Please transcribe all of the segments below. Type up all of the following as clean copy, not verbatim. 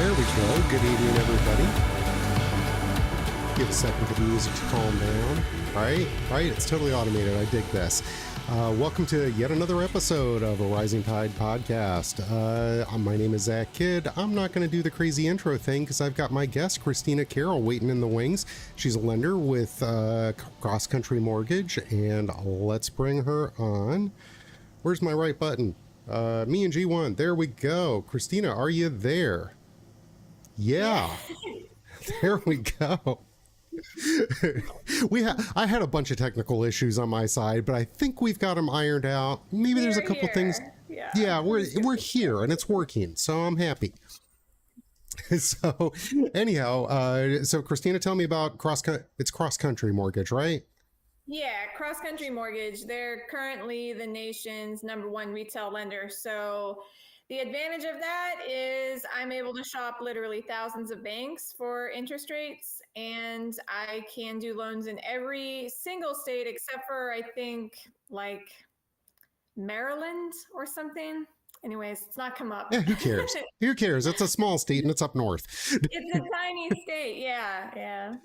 There we go. Good evening, everybody. Give a second for the music to calm down. Right? It's totally automated. I dig this. Welcome to yet another episode of a Rising Tide podcast. My name is Zach Kidd. I'm not going to do the crazy intro thing because I've got my guest, Christina Carroll, waiting in the wings. She's a lender with CrossCountry Mortgage, and let's bring her on. Where's my right button? Me and G1. There we go. Christina, are you there? Yeah. There we go. I had a bunch of technical issues on my side, but I think we've got them ironed out. Maybe there's a couple things. Yeah, we're here and it's working, so I'm happy. So anyhow, so Christina, tell me about CrossCountry Mortgage, right? Yeah, CrossCountry Mortgage. They're currently the nation's #1 retail lender. So the advantage of that is I'm able to shop literally thousands of banks for interest rates, and I can do loans in every single state except for, I think, like Maryland or something. Anyways, it's not come up. Yeah, who cares? Who cares? It's a small state and it's up north. It's a tiny state. Yeah.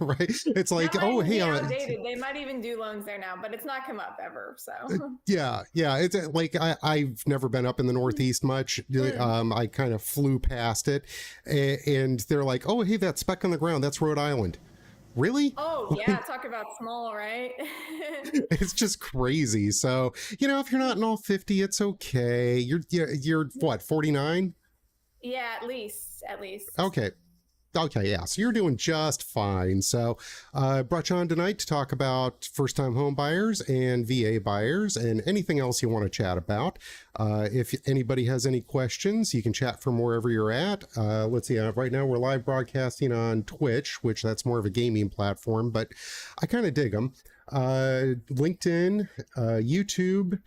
Right? It's like, oh, hey, outdated. They might even do loans there now, but it's not come up ever. So yeah. It's like I've never been up in the Northeast much. I kind of flew past it, and they're like, oh, hey, that speck on the ground, that's Rhode Island. Really? Oh, yeah. Talk about small, right? It's just crazy. So, if you're not in all 50, it's okay. You're what, 49? Yeah, at least. Okay, yeah. So you're doing just fine. So brought you on tonight to talk about first-time home buyers and VA buyers and anything else you want to chat about. If anybody has any questions, you can chat from wherever you're at. Let's see. Right now we're live broadcasting on Twitch, which that's more of a gaming platform, but I kind of dig them. LinkedIn, YouTube,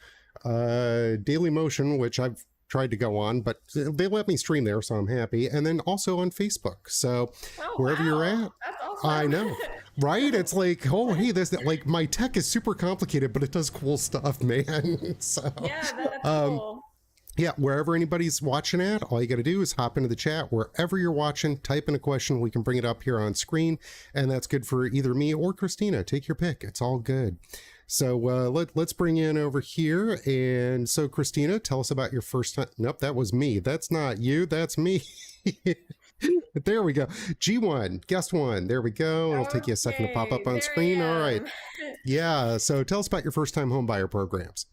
Dailymotion, which I've tried to go on, but they let me stream there, so I'm happy. And then also on Facebook. So wherever you're at, that's awesome. I know, right? It's like, oh, hey, like my tech is super complicated, but it does cool stuff, man. So yeah, that's cool. Yeah, wherever anybody's watching at, all you got to do is hop into the chat wherever you're watching, type in a question, we can bring it up here on screen, and that's good for either me or Christina. Take your pick. It's all good. So let's bring you in over here. And so, Christina, tell us about your first time. Nope, that was me. That's not you. That's me. There we go. G1, guest one. There we go. It'll take you a second to pop up on screen. All right. Yeah. So tell us about your first time home buyer programs.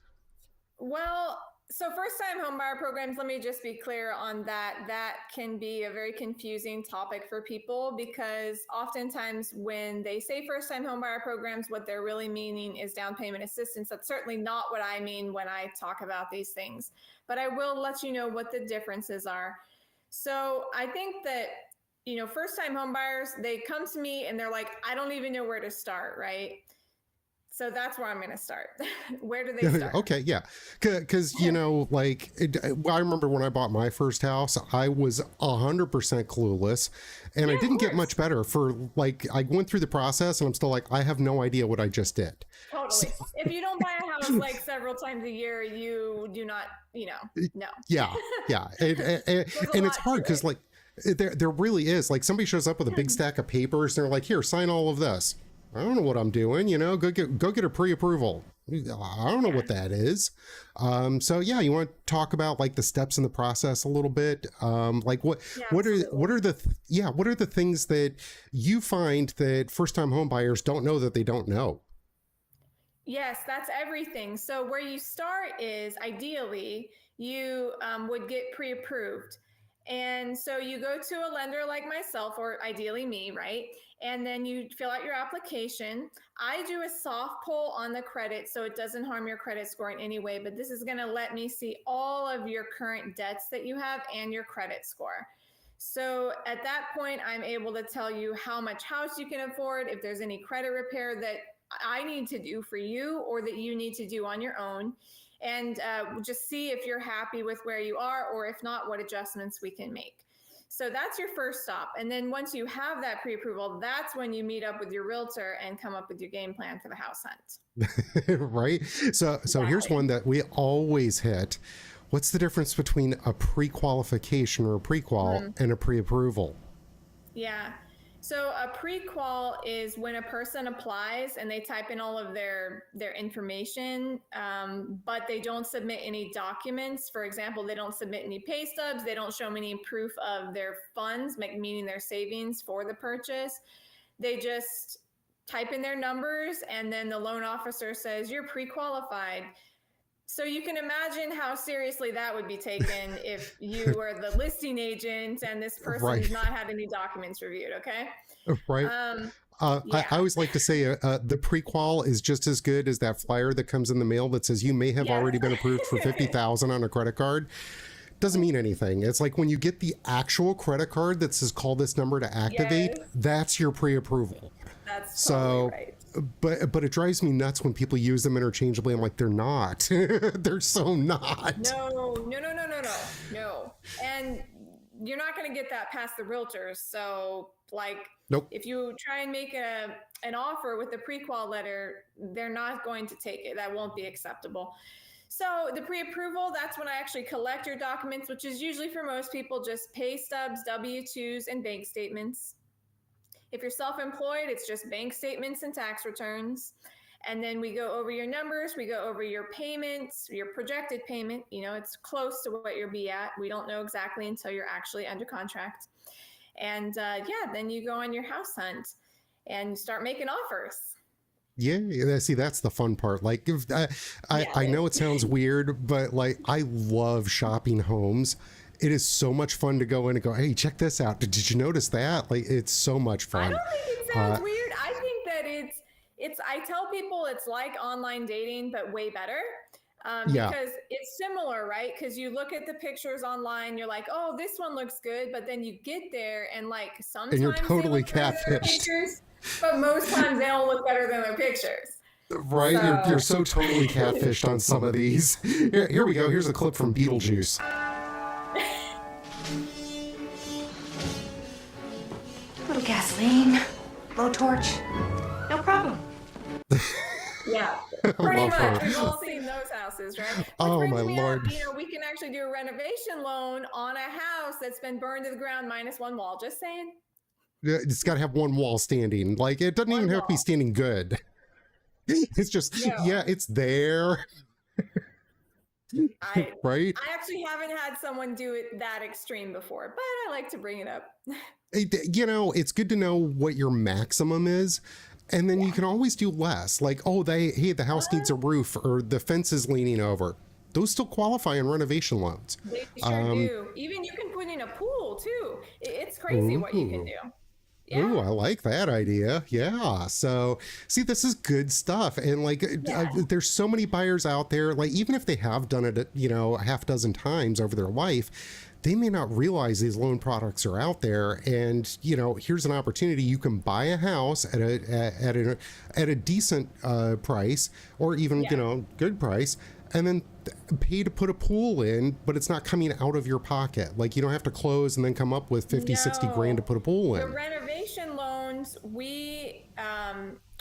Well, so first-time homebuyer programs, let me just be clear on that. That can be a very confusing topic for people because oftentimes when they say first-time homebuyer programs, what they're really meaning is down payment assistance. That's certainly not what I mean when I talk about these things, but I will let you know what the differences are. So I think that, first-time homebuyers, they come to me and they're like, I don't even know where to start, right? So that's where I'm going to start. Where do they start? Okay, yeah. Because, I remember when I bought my first house, I was 100% clueless. And I didn't get much better for, I went through the process and I'm still like, I have no idea what I just did. Totally. If you don't buy a house several times a year, you do not, no. Yeah. And it's hard because, there really is. Somebody shows up with a big stack of papers and they're like, here, sign all of this. I don't know what I'm doing, go get a pre-approval. I don't know what that is. So yeah, you want to talk about the steps in the process a little bit. What are the things that you find that first-time home buyers don't know that they don't know? Yes, that's everything. So where you start is ideally you would get pre-approved. And so you go to a lender like myself, or ideally me, right? And then you fill out your application. I do a soft pull on the credit, so it doesn't harm your credit score in any way, but this is going to let me see all of your current debts that you have and your credit score. So at that point, I'm able to tell you how much house you can afford, if there's any credit repair that I need to do for you or that you need to do on your own. And just see if you're happy with where you are, or if not, what adjustments we can make. So that's your first stop. And then once you have that pre-approval, that's when you meet up with your realtor and come up with your game plan for the house hunt. Right. So Here's one that we always hit. What's the difference between a pre-qualification or a prequal and a pre-approval? Yeah. So a prequal is when a person applies and they type in all of their information, but they don't submit any documents. For example, they don't submit any pay stubs. They don't show any proof of their funds, meaning their savings for the purchase. They just type in their numbers, and then the loan officer says, you're pre-qualified. So you can imagine how seriously that would be taken if you were the listing agent and this person's not had any documents reviewed, okay? Right. I always like to say the prequal is just as good as that flyer that comes in the mail that says you may have already been approved for $50,000 on a credit card. Doesn't mean anything. It's like when you get the actual credit card that says call this number to activate, that's your pre-approval. That's totally right. But it drives me nuts when people use them interchangeably. I'm like, they're not. They're so not. No. And you're not going to get that past the realtors. So like, nope. If you try and make an offer with the pre-qual letter, they're not going to take it. That won't be acceptable. So the pre-approval, that's when I actually collect your documents, which is usually for most people just pay stubs, W-2s, and bank statements. If you're self-employed, it's just bank statements and tax returns. And then we go over your numbers, we go over your payments, your projected payment. You know, it's close to what you'll be at. We don't know exactly until you're actually under contract. And then you go on your house hunt and start making offers. Yeah, see, that's the fun part. Like, I know it sounds weird, but like, I love shopping homes. It is so much fun to go in and go, hey, check this out. Did you notice that? Like, it's so much fun. I don't think it sounds weird. I think that I tell people it's like online dating, but way better. Because it's similar, right? Because you look at the pictures online, you're like, oh, this one looks good. But then you get there and like sometimes and you're totally catfished. Pictures, but most times they don't look better than their pictures. Right? So. You're so totally catfished on some of these. Here we go. Here's a clip from Beetlejuice. Little gasoline, blowtorch, no problem. Yeah, pretty much. We've all seen those houses, right? Oh my Lord! You know, we can actually do a renovation loan on a house that's been burned to the ground minus one wall. Just saying. It's got to have one wall standing. Like, it doesn't even have to be standing good. It's just it's there. Right? I actually haven't had someone do it that extreme before, but I like to bring it up. You know, it's good to know what your maximum is. And then you can always do less. Like, oh, the house needs a roof or the fence is leaning over. Those still qualify in renovation loans. They sure do. Even you can put in a pool too. It's crazy what you can do. Yeah. Ooh, I like that idea. Yeah. So, see, this is good stuff. And like, there's so many buyers out there. Like, even if they have done it, a half dozen times over their life, they may not realize these loan products are out there. And, here's an opportunity. You can buy a house at a decent price, or even, good price, and then pay to put a pool in, but it's not coming out of your pocket. Like, you don't have to close and then come up with 50, 60 grand to put a pool in. The renovation loans, we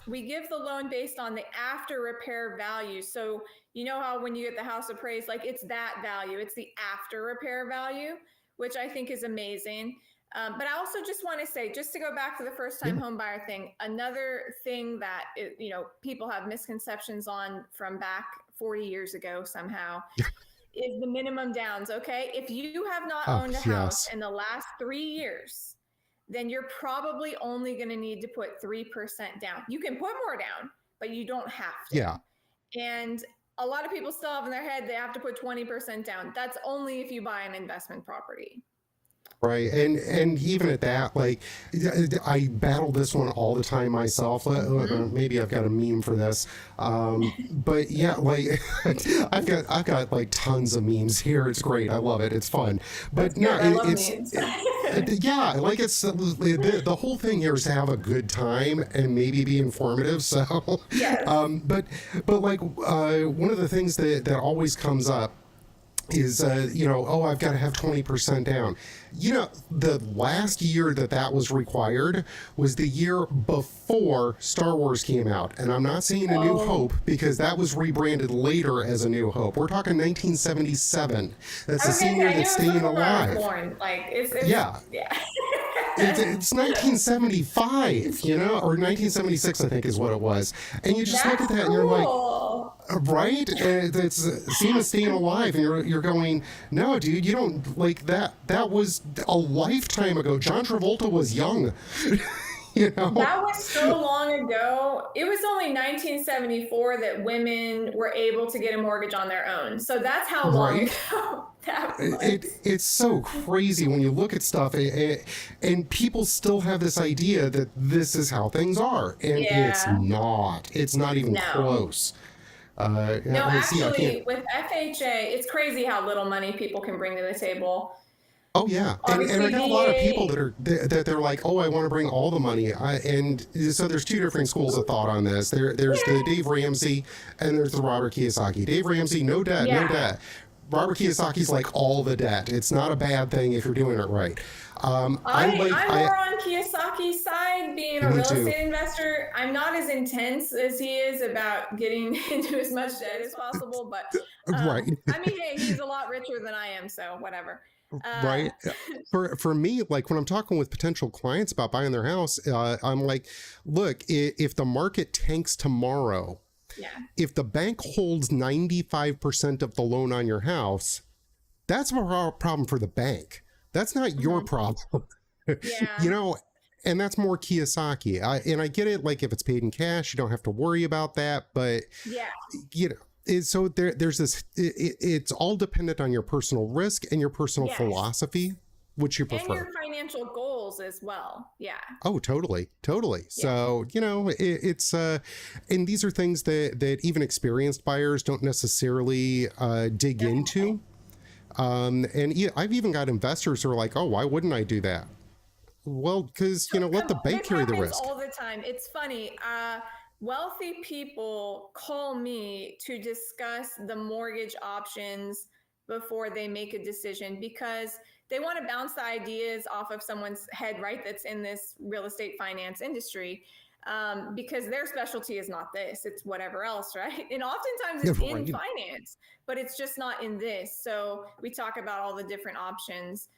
give the loan based on the after repair value. So you know how when you get the house appraised, like it's that value, it's the after repair value, which I think is amazing. But I also just want to say, just to go back to the first time home buyer thing, another thing that, people have misconceptions on from back 40 years ago somehow is the minimum downs. Okay. If you have not owned a house in the last 3 years, then you're probably only going to need to put 3% down. You can put more down, but you don't have to. Yeah. And a lot of people still have in their head they have to put 20% down. That's only if you buy an investment property. Right. And even at that, like, I battle this one all the time myself. Maybe I've got a meme for this. But yeah, like I've got like tons of memes here. It's great. I love it. It's fun. But it's like it's the whole thing here is to have a good time and maybe be informative. So, yes. But like one of the things that always comes up is, oh, I've got to have 20% down. The last year that was required was the year before Star Wars came out. And I'm not saying A New Hope because that was rebranded later as A New Hope. We're talking 1977. That's the same year that's Staying Alive. Yeah. It's 1975, or 1976, I think is what it was. And you just look at that and you're like, right? And it's same as Staying Alive, and you're going, no, dude, you don't like that. That was a lifetime ago. John Travolta was young. That was so long ago. It was only 1974 that women were able to get a mortgage on their own. So that's how long ago that was. It's so crazy when you look at stuff, and people still have this idea that this is how things are, and it's not. It's not even close. No, actually, with FHA, it's crazy how little money people can bring to the table. Oh yeah, and I got a lot of people that they're like, oh, I want to bring all the money. And so there's two different schools of thought on this. There's the Dave Ramsey and there's the Robert Kiyosaki. Dave Ramsey, no debt, no debt. Robert Kiyosaki's like all the debt. It's not a bad thing if you're doing it right. I'm more on Kiyosaki's side, being a real estate investor. I'm not as intense as he is about getting into as much debt as possible, but right. I mean, hey, he's a lot richer than I am, so whatever. Right. For me, like when I'm talking with potential clients about buying their house, I'm like, look, if the market tanks tomorrow, if the bank holds 95% of the loan on your house, that's a problem for the bank. That's not your problem. And that's more Kiyosaki. And I get it. Like if it's paid in cash, you don't have to worry about that. But, so there's this, it's all dependent on your personal risk and your personal philosophy, which you prefer. And your financial goals as well. Yeah. Oh, totally. Yeah. So, it's, and these are things that even experienced buyers don't necessarily dig into. And I've even got investors who are like, oh, why wouldn't I do that? Well, because, let the bank carry the risk. All the time. It's funny. Wealthy people call me to discuss the mortgage options before they make a decision because they want to bounce the ideas off of someone's head, right? That's in this real estate finance industry, because their specialty is not this, it's whatever else, right? And oftentimes it's in finance, but it's just not in this. So we talk about all the different options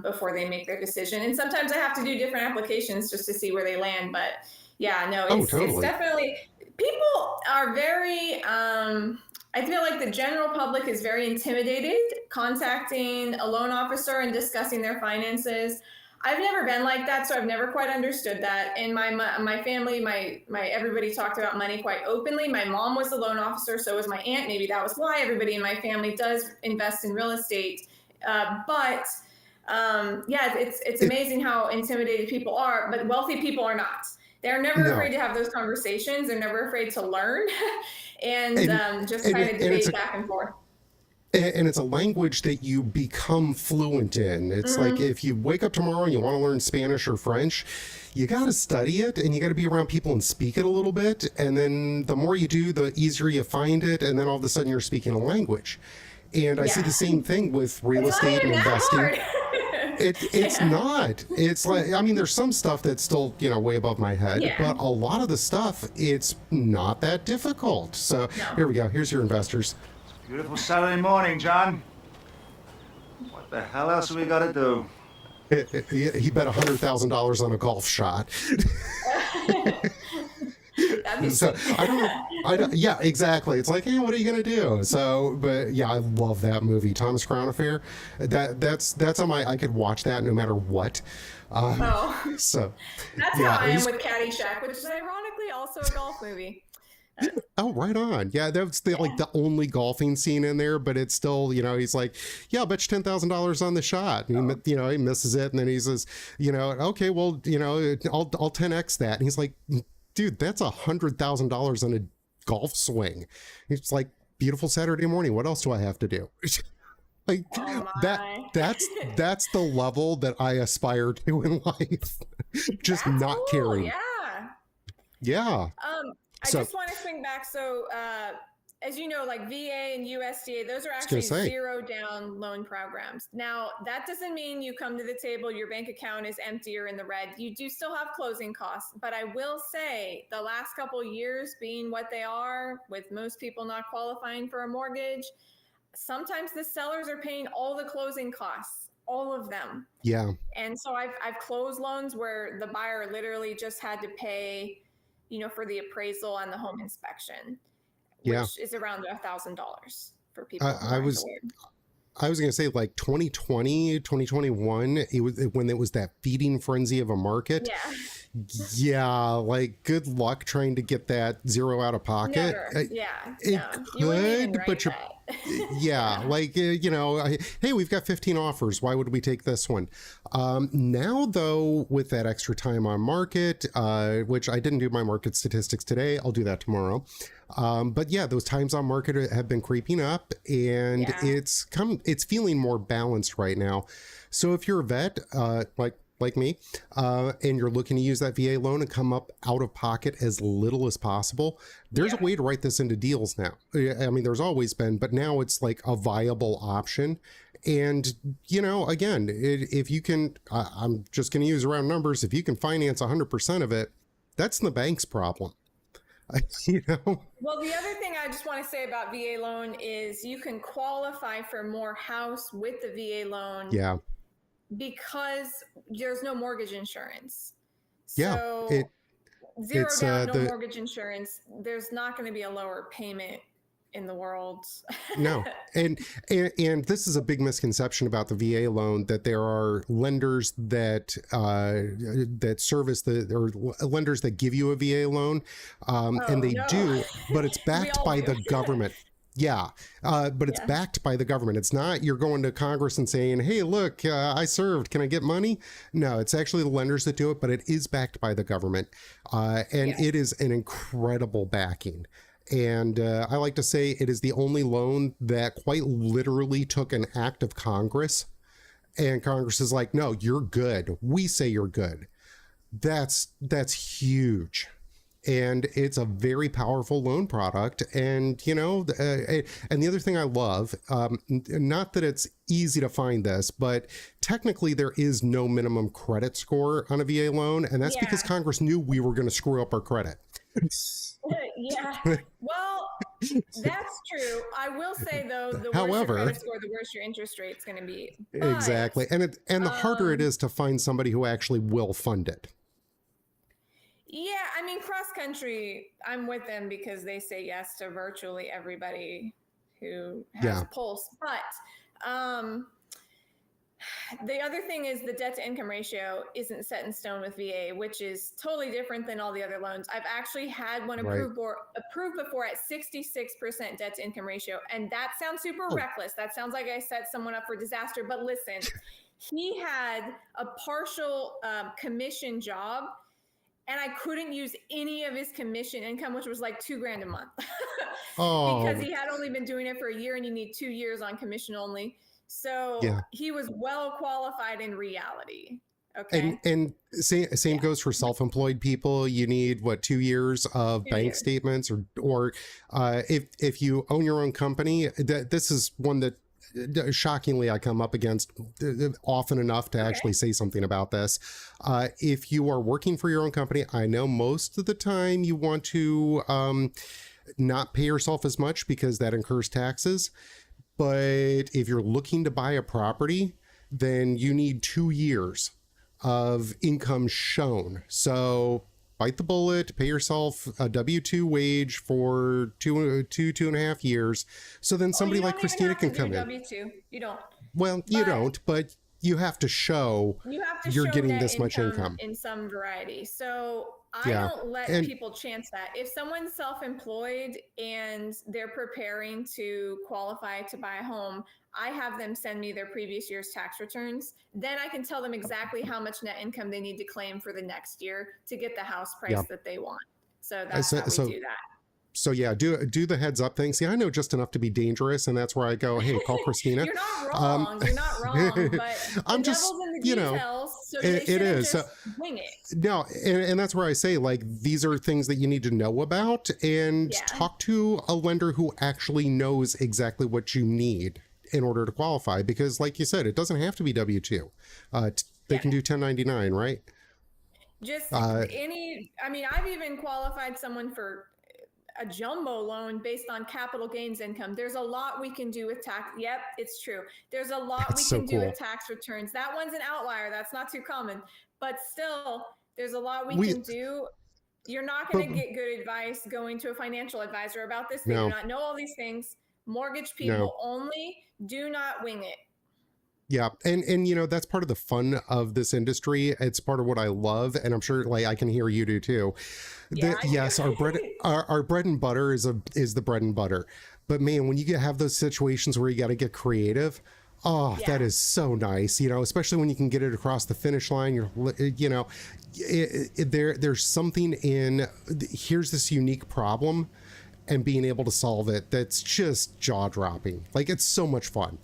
before they make their decision. And sometimes I have to do different applications just to see where they land, but it's definitely, people are very, I feel like the general public is very intimidated contacting a loan officer and discussing their finances. I've never been like that, so I've never quite understood that. And my family, my everybody talked about money quite openly. My mom was a loan officer, so was my aunt. Maybe that was why everybody in my family does invest in real estate. It's amazing how intimidated people are, but wealthy people are not. They're never afraid to have those conversations. They're never afraid to learn and just kind of debate back and forth. And it's a language that you become fluent in. It's like if you wake up tomorrow and you want to learn Spanish or French, you got to study it and you got to be around people and speak it a little bit. And then the more you do, the easier you find it. And then all of a sudden you're speaking a language. And I see the same thing with real estate and investing. It's not. It's like, I mean, there's some stuff that's still, way above my head, but a lot of the stuff, it's not that difficult. So here we go. Here's your investors. Beautiful Saturday morning, John. What the hell else have we got to do? He bet $100,000 on a golf shot. So I don't. Yeah, exactly. It's like, hey, what are you gonna do? So, but yeah, I love that movie, Thomas Crown Affair. That's on my. I could watch that no matter what. So that's how I am with Caddyshack, which is ironically also a golf movie. Oh, right on. Yeah, that's the only golfing scene in there, but it's still, he's like, yeah, I'll bet you $10,000 on the shot. And he misses it, and then he says, okay, well, I'll 10x that. And he's like, dude, that's $100,000 on a golf swing. It's like, beautiful Saturday morning. What else do I have to do? Like that's the level that I aspire to in life. Just that's not caring. Yeah. Yeah. I just want to swing back. So as you know, like VA and USDA, those are gonna actually say. zero down loan programs. Now, that doesn't mean you come to the table, your bank account is empty or in the red. You do still have closing costs. But I will say the last couple of years being what they are, with most people not qualifying for a mortgage, sometimes the sellers are paying all the closing costs, all of them. Yeah. And so I've closed loans where the buyer literally just had to pay, for the appraisal and the home inspection, which is around $1,000 for people. I was going to say, like 2020, 2021, it was when it was that feeding frenzy of a market. Yeah. Yeah, like good luck trying to get that zero out of pocket. Never. Yeah. It could, but you're, yeah, like, hey, we've got 15 offers. Why would we take this one? Now, though, with that extra time on market, which I didn't do my market statistics today, I'll do that tomorrow. But yeah, those times on market have been creeping up, and it's feeling more balanced right now. So if you're a vet, like me, and you're looking to use that VA loan and come up out of pocket as little as possible, there's a way to write this into deals now. I mean, there's always been, but now it's like a viable option. And, again, if you can, I'm just going to use round numbers. If you can finance 100% of it, that's the bank's problem. Well, the other thing I just want to say about VA loan is you can qualify for more house with the VA loan. Yeah. Because there's no mortgage insurance. So zero down, no mortgage insurance. There's not going to be a lower payment in the world. No. And this is a big misconception about the VA loan, that there are lenders that service or lenders that give you a VA loan. And they do, but it's backed by the government. Yeah, but it's backed by the government. It's not you're going to Congress and saying, hey, look, I served. Can I get money? No, it's actually the lenders that do it, but it is backed by the government. It is an incredible backing. And I like to say it is the only loan that quite literally took an act of Congress. And Congress is like, no, you're good. We say you're good. That's huge. And it's a very powerful loan product. And, and the other thing I love, not that it's easy to find this, but technically there is no minimum credit score on a VA loan. And that's because Congress knew we were going to screw up our credit. Yeah. Well, that's true. I will say, though, the worse your credit score, the worse your interest rate's going to be. But, exactly. And the harder it is to find somebody who actually will fund it. Yeah, I mean, CrossCountry, I'm with them because they say yes to virtually everybody who has a pulse. But the other thing is the debt to income ratio isn't set in stone with VA, which is totally different than all the other loans. I've actually had one approved before at 66% debt to income ratio. And that sounds super reckless. That sounds like I set someone up for disaster. But listen, he had a partial commission job. And I couldn't use any of his commission income, which was like $2,000 a month because he had only been doing it for a year and you need 2 years on commission only. So he was well qualified in reality. Okay. And same goes for self-employed people. You need 2 years of bank statements or if you own your own company, this is one that shockingly I come up against often enough to actually say something about this. If you are working for your own company, I know most of the time you want to not pay yourself as much because that incurs taxes. But if you're looking to buy a property, then you need 2 years of income shown. So bite the bullet, pay yourself a W-2 wage for two and a half years. So then somebody like Christina can come in. W-2. You don't. Well, you don't, but you have to show you're getting this much income in some variety. So I don't let people chance that. If someone's self-employed and they're preparing to qualify to buy a home, I have them send me their previous year's tax returns. Then I can tell them exactly how much net income they need to claim for the next year to get the house price that they want. So that's how we do that. So yeah, do the heads up thing. See, I know just enough to be dangerous, and that's where I go, hey, call Christina. You're not wrong. You're not wrong, but I'm just, devil's in the details. So they it shouldn't is. just wing it. No, and that's where I say, like, these are things that you need to know about and talk to a lender who actually knows exactly what you need in order to qualify. Because like you said, it doesn't have to be W-2. They can do 1099, right? Just I mean, I've even qualified someone for a jumbo loan based on capital gains income. There's a lot we can do with tax. Yep, it's true. There's a lot we can do with tax returns. That one's an outlier. That's not too common, but still there's a lot we can do. You're not going to get good advice going to a financial advisor about this. They do not know all these things. Mortgage people only. Do not wing it. Yeah. And, you know, that's part of the fun of this industry. It's part of what I love. And I'm sure, like, I can hear you do too. Yes, our bread and butter is the bread and butter. But man, when you have those situations where you got to get creative, that is so nice, you know, especially when you can get it across the finish line. There's something in, here's this unique problem and being able to solve it. That's just jaw dropping. Like, it's so much fun.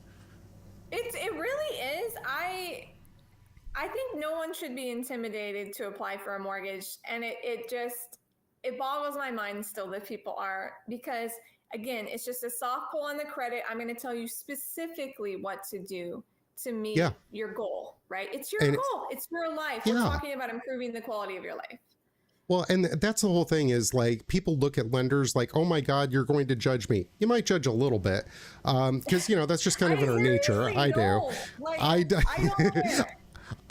It really is. I think no one should be intimidated to apply for a mortgage, and it boggles my mind still that people are, because again, it's just a soft pull on the credit. I'm going to tell you specifically what to do to meet your goal, right? It's your goal. It's your life. We're talking about improving the quality of your life. Well, and that's the whole thing is, like, people look at lenders like, oh my God, you're going to judge me. You might judge a little bit, because, you know, that's just kind of in our nature. I do. Like, I don't care.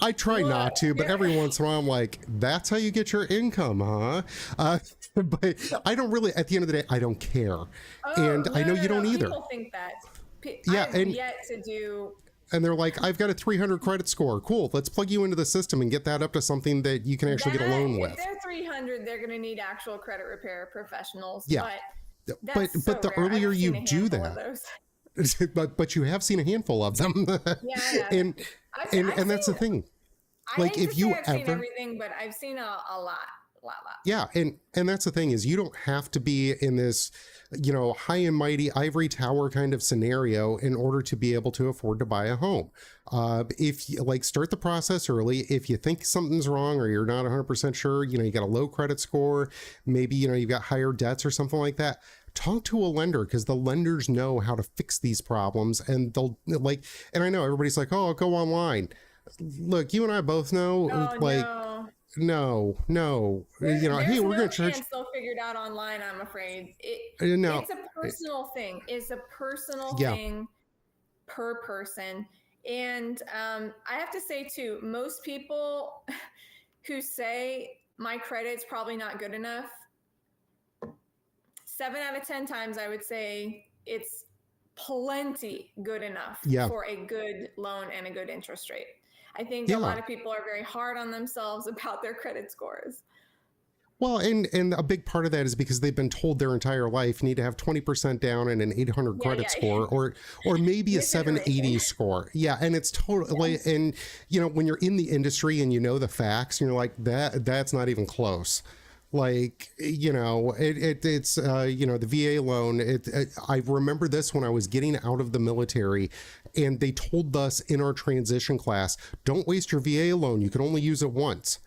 I try not to, but every once in a while I'm like, that's how you get your income, huh? But I don't really, at the end of the day, I don't care. I know you don't either. People think that. And yet to do. And they're like, I've got a 300 credit score. Cool. Let's plug you into the system and get that up to something that you can actually get a loan with. If they're 300, they're going to need actual credit repair professionals. Yeah. But the earlier you do that, but you have seen a handful of them. and that's the thing. Like, if you I've seen everything, but I've seen a lot. Yeah. And that's the thing is, you don't have to be in this, you know, high and mighty ivory tower kind of scenario in order to be able to afford to buy a home. If you start the process early, if you think something's wrong or you're not 100% sure, you know, you got a low credit score, maybe, you know, you've got higher debts or something like that, talk to a lender, because the lenders know how to fix these problems. And they'll and I know everybody's like, oh, I'll go online. Look, you and I both know, No. You know, hey, we're going to charge. It's still figured out online, I'm afraid. It's a personal thing. It's a personal thing per person. And I have to say, too, most people who say my credit's probably not good enough, 7 out of 10 times I would say it's plenty good enough for a good loan and a good interest rate. I think a lot of people are very hard on themselves about their credit scores. Well, and a big part of that is because they've been told their entire life you need to have 20% down and an 800 credit score, or maybe a 780 score. Yeah, and it's totally, and you know, when you're in the industry and you know the facts, and you're like, that's not even close. Like, you know, it's you know, the VA loan. I remember this when I was getting out of the military, and they told us in our transition class, don't waste your VA loan. You can only use it once.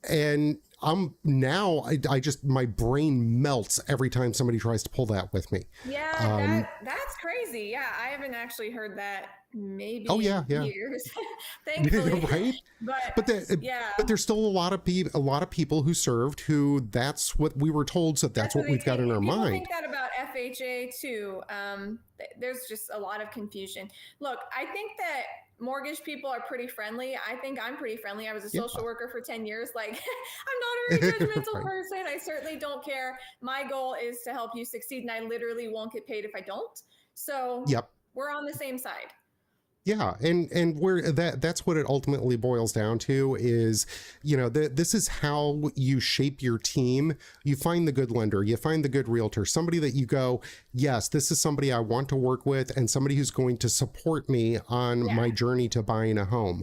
And I just, my brain melts every time somebody tries to pull that with me. Yeah, that's crazy. Yeah, I haven't actually heard that maybe years. Thankfully. Right? But there's still a lot of people who served who that's what we were told, so that's what we've got in our mind. People think that about FHA too. There's just a lot of confusion. Look, I think that mortgage people are pretty friendly. I think I'm pretty friendly. I was a social worker for 10 years. Like, I'm not a very judgmental person. I certainly don't care. My goal is to help you succeed, and I literally won't get paid if I don't. So we're on the same side. Yeah, and that's what it ultimately boils down to is, you know, this is how you shape your team. You find the good lender, you find the good realtor, somebody that you go, yes, this is somebody I want to work with, and somebody who's going to support me on my journey to buying a home.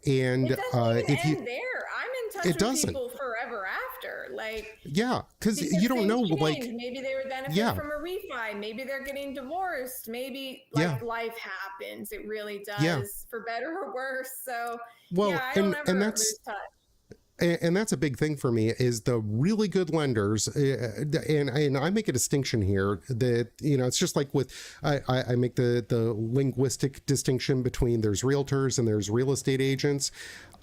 And it doesn't even end there. I'm in touch with people forever after. Like, Yeah, because you don't know, things like, change. Maybe they would benefit yeah, from a refi. Maybe they're getting divorced. Maybe yeah, like life happens. It really yeah. does, for better or worse. So yeah, Well, I don't and ever that's lose touch. and that's a big thing for me is the really good lenders, and I make a distinction here that, you know, it's just like with I make the linguistic distinction between there's realtors and there's real estate agents.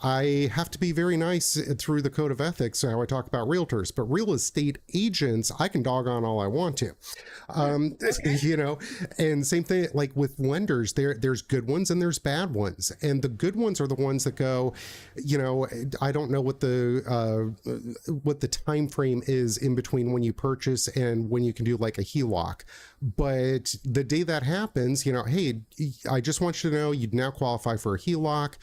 I have to be very nice through the code of ethics how I talk about realtors, but real estate agents, I can dog on all I want to. You know, and same thing like with lenders, there's good ones and there's bad ones. And the good ones are the ones that go, you know, I don't know what the time frame is in between when you purchase and when you can do like a HELOC. But the day that happens, you know, hey, I just want you to know you'd now qualify for a HELOC.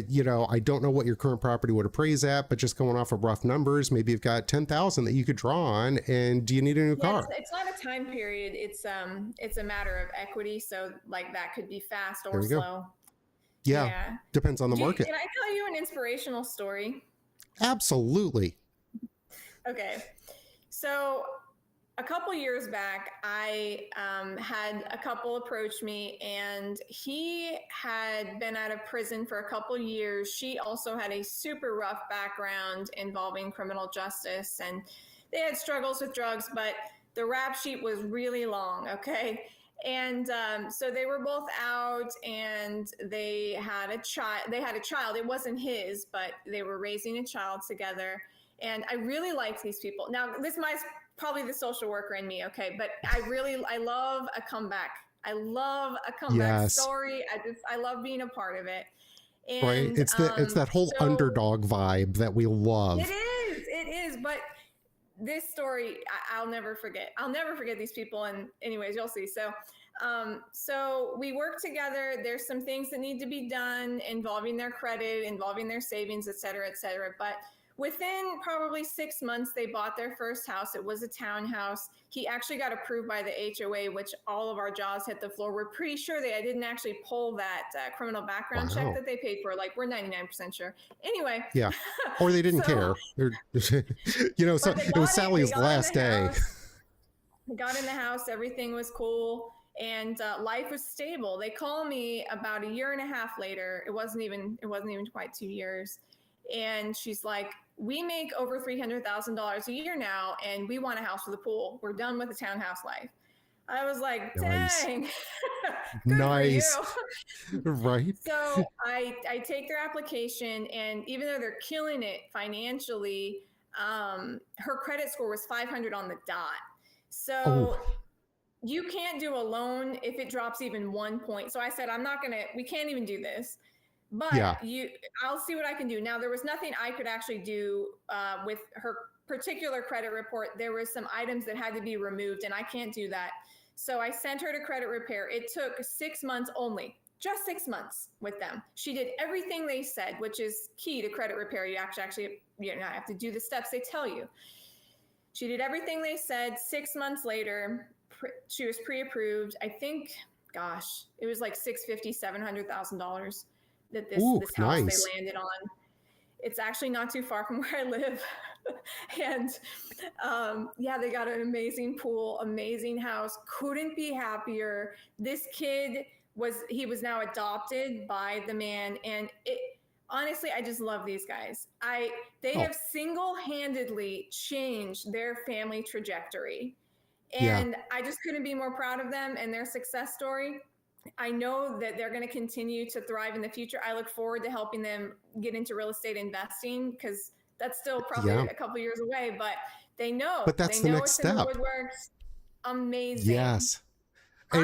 You know, I don't know what your current property would appraise at, but just going off of rough numbers, maybe you've got 10,000 that you could draw on. And do you need a new car? It's not a time period. It's a matter of equity. So like that could be fast or There you go. slow. Yeah, depends on the market. Can I tell you an inspirational story? Absolutely. Okay. So a couple years back, I had a couple approach me, and he had been out of prison for a couple years. She also had a super rough background involving criminal justice, and they had struggles with drugs, but the rap sheet was really long. Okay. And so they were both out, and they had a child. It wasn't his, but they were raising a child together. And I really liked these people. Now, this might probably the social worker in me, okay? But I love a comeback. I love a comeback story. I love being a part of it. And, right. It's that whole underdog vibe that we love. It is. But this story, I'll never forget. I'll never forget these people. And anyways, you'll see. So we work together. There's some things that need to be done involving their credit, involving their savings, et cetera, et cetera. But within probably 6 months, they bought their first house. It was a townhouse. He actually got approved by the HOA, which all of our jaws hit the floor. We're pretty sure they didn't actually pull that criminal background check that they paid for. Like, we're 99% sure. Anyway. Yeah. Or they didn't care. You know, so it was Sally's last day. We got in the house. Everything was cool. And life was stable. They called me about a year and a half later. It wasn't even quite 2 years. And she's like, we make over $300,000 a year now, and we want a house with a pool. We're done with the townhouse life. I was like, dang. Nice. Right. So I take their application, and even though they're killing it financially, her credit score was 500 on the dot. So you can't do a loan if it drops even 1 point. So I said, we can't even do this. But I'll see what I can do. Now, there was nothing I could actually do with her particular credit report. There was some items that had to be removed, and I can't do that. So I sent her to credit repair. It took 6 months only, just 6 months with them. She did everything they said, which is key to credit repair. You actually have to do the steps they tell you. She did everything they said. 6 months later, she was pre-approved. I think, gosh, it was like $650,000, $700,000. That this house they landed on. It's actually not too far from where I live. And they got an amazing pool, amazing house. Couldn't be happier. This kid was now adopted by the man. And honestly, I just love these guys. They have single-handedly changed their family trajectory. And I just couldn't be more proud of them and their success story. I know that they're going to continue to thrive in the future. I look forward to helping them get into real estate investing, because that's still probably a couple years away, but they know. But that's the next step. The woodworks. Amazing. Yes. The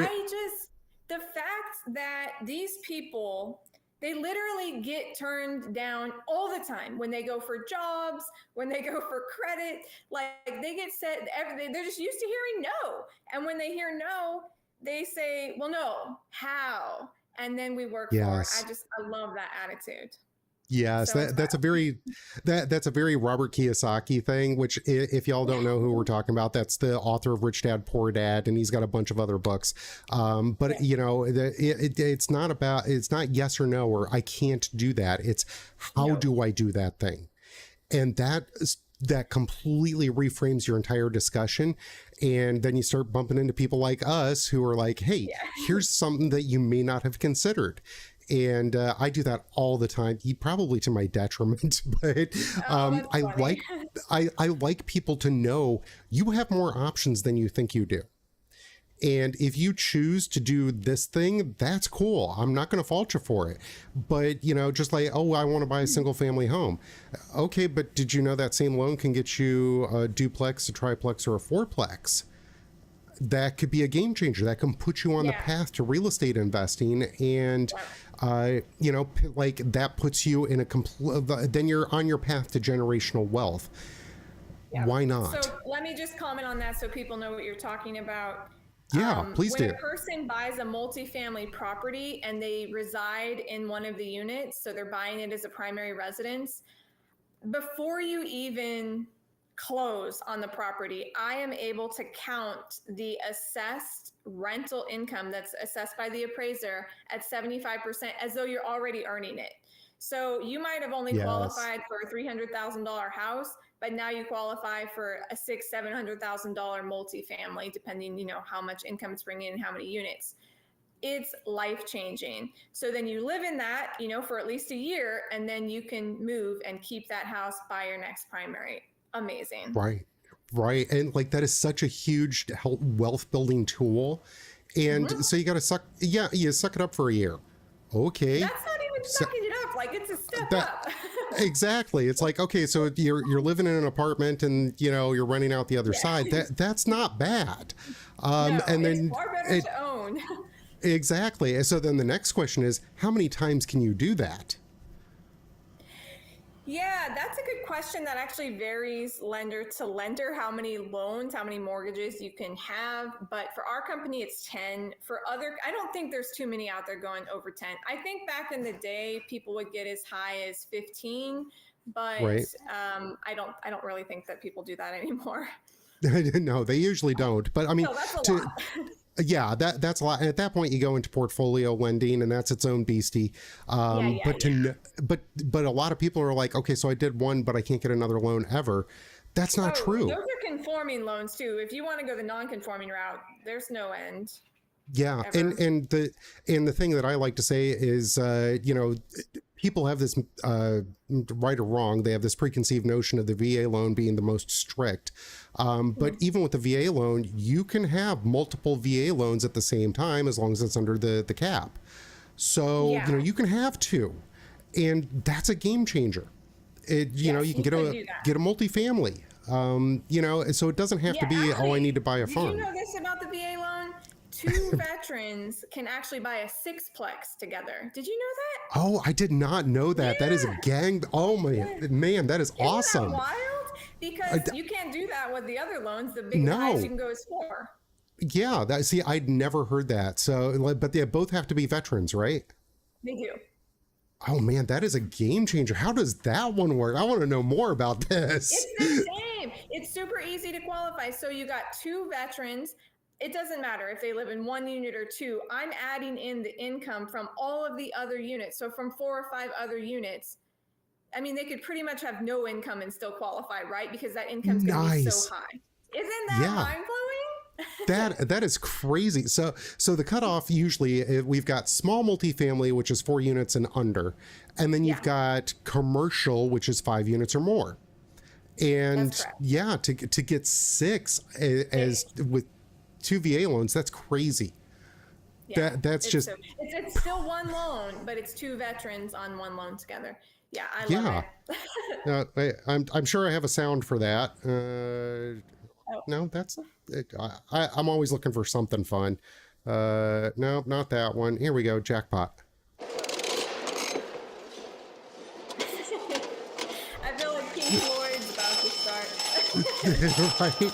fact that these people, they literally get turned down all the time when they go for jobs, when they go for credit, like they get said, they're just used to hearing no. And when they hear no, they say, well, no, how? And then we work for it. I love that attitude. Yes, that's a very Robert Kiyosaki thing, which if y'all don't know who we're talking about, that's the author of Rich Dad, Poor Dad, and he's got a bunch of other books. But you know, it's not yes or no, or I can't do that. It's how do I do that thing? And that that completely reframes your entire discussion. And then you start bumping into people like us who are like, hey, here's something that you may not have considered. And I do that all the time, probably to my detriment, but I like people to know you have more options than you think you do. And if you choose to do this thing, that's cool. I'm not going to fault you for it. But, you know, just like, oh, I want to buy a single family home. Okay, but did you know that same loan can get you a duplex, a triplex, or a fourplex? That could be a game changer. That can put you on the path to real estate investing. And, you know, like that puts you in then you're on your path to generational wealth. Yeah. Why not? So let me just comment on that so people know what you're talking about. Yeah, please do. When a person buys a multifamily property and they reside in one of the units, so they're buying it as a primary residence, before you even close on the property, I am able to count the assessed rental income that's assessed by the appraiser at 75% as though you're already earning it. So you might have only qualified for a $300,000 house, but now you qualify for a $600,000-$700,000 multifamily, depending, you know, how much income it's bringing in and how many units. It's life-changing. So then you live in that, you know, for at least a year, and then you can move and keep that house by your next primary. Amazing. Right. And like that is such a huge wealth building tool. And so you got to you suck it up for a year. Okay. That's not even sucking it up. Like it's a step up. Exactly. It's like, okay, so you're living in an apartment and, you know, you're renting out the other side. That's not bad. No, and then it's far better to own. Exactly. And so then the next question is, how many times can you do that? Yeah, that's a good question. That actually varies lender to lender, how many loans, how many mortgages you can have. But for our company, it's 10. For other, I don't think there's too many out there going over 10. I think back in the day, people would get as high as 15, but I don't really think that people do that anymore. No, they usually don't. But I mean, no, that's a lot. Yeah, that's a lot. And at that point, you go into portfolio lending, and that's its own beastie. But a lot of people are like, okay, so I did one, but I can't get another loan ever. That's not true. Those are conforming loans too. If you want to go the non-conforming route, there's no end. Yeah, ever. and the thing that I like to say is, you know, people have this right or wrong. They have this preconceived notion of the VA loan being the most strict. But even with the VA loan, you can have multiple VA loans at the same time as long as it's under the cap. So, you know, you can have two, and that's a game changer. You know, you can get a multifamily. You know, so it doesn't have to be, I need to buy a farm. Did you know this about the VA loan? 2 veterans can actually buy a 6-plex together. Did you know that? Oh, I did not know that. That is a gang. Oh my man, that is awesome. Isn't that wild? Because you can't do that with the other loans. The biggest highest you can go is 4. Yeah, I'd never heard that. So, but they both have to be veterans, right? They do. Oh man, that is a game changer. How does that one work? I want to know more about this. It's the same. It's super easy to qualify. So you got 2 veterans. It doesn't matter if they live in 1 unit or 2. I'm adding in the income from all of the other units. So from 4 or 5 other units, I mean, they could pretty much have no income and still qualify, right? Because that income's going to be so high. Isn't that mind-blowing? That is crazy. So the cutoff usually, we've got small multifamily, which is 4 units and under. And then you've got commercial, which is 5 units or more. And to get 6 as with 2 VA loans, that's crazy. Yeah, that's just it's still one loan, but it's 2 veterans on one loan together. Yeah, I love it. I'm sure I have a sound for that. No, that's I'm always looking for something fun. No, not that one. Here we go, jackpot. I feel like King Floyd's about to start. Right.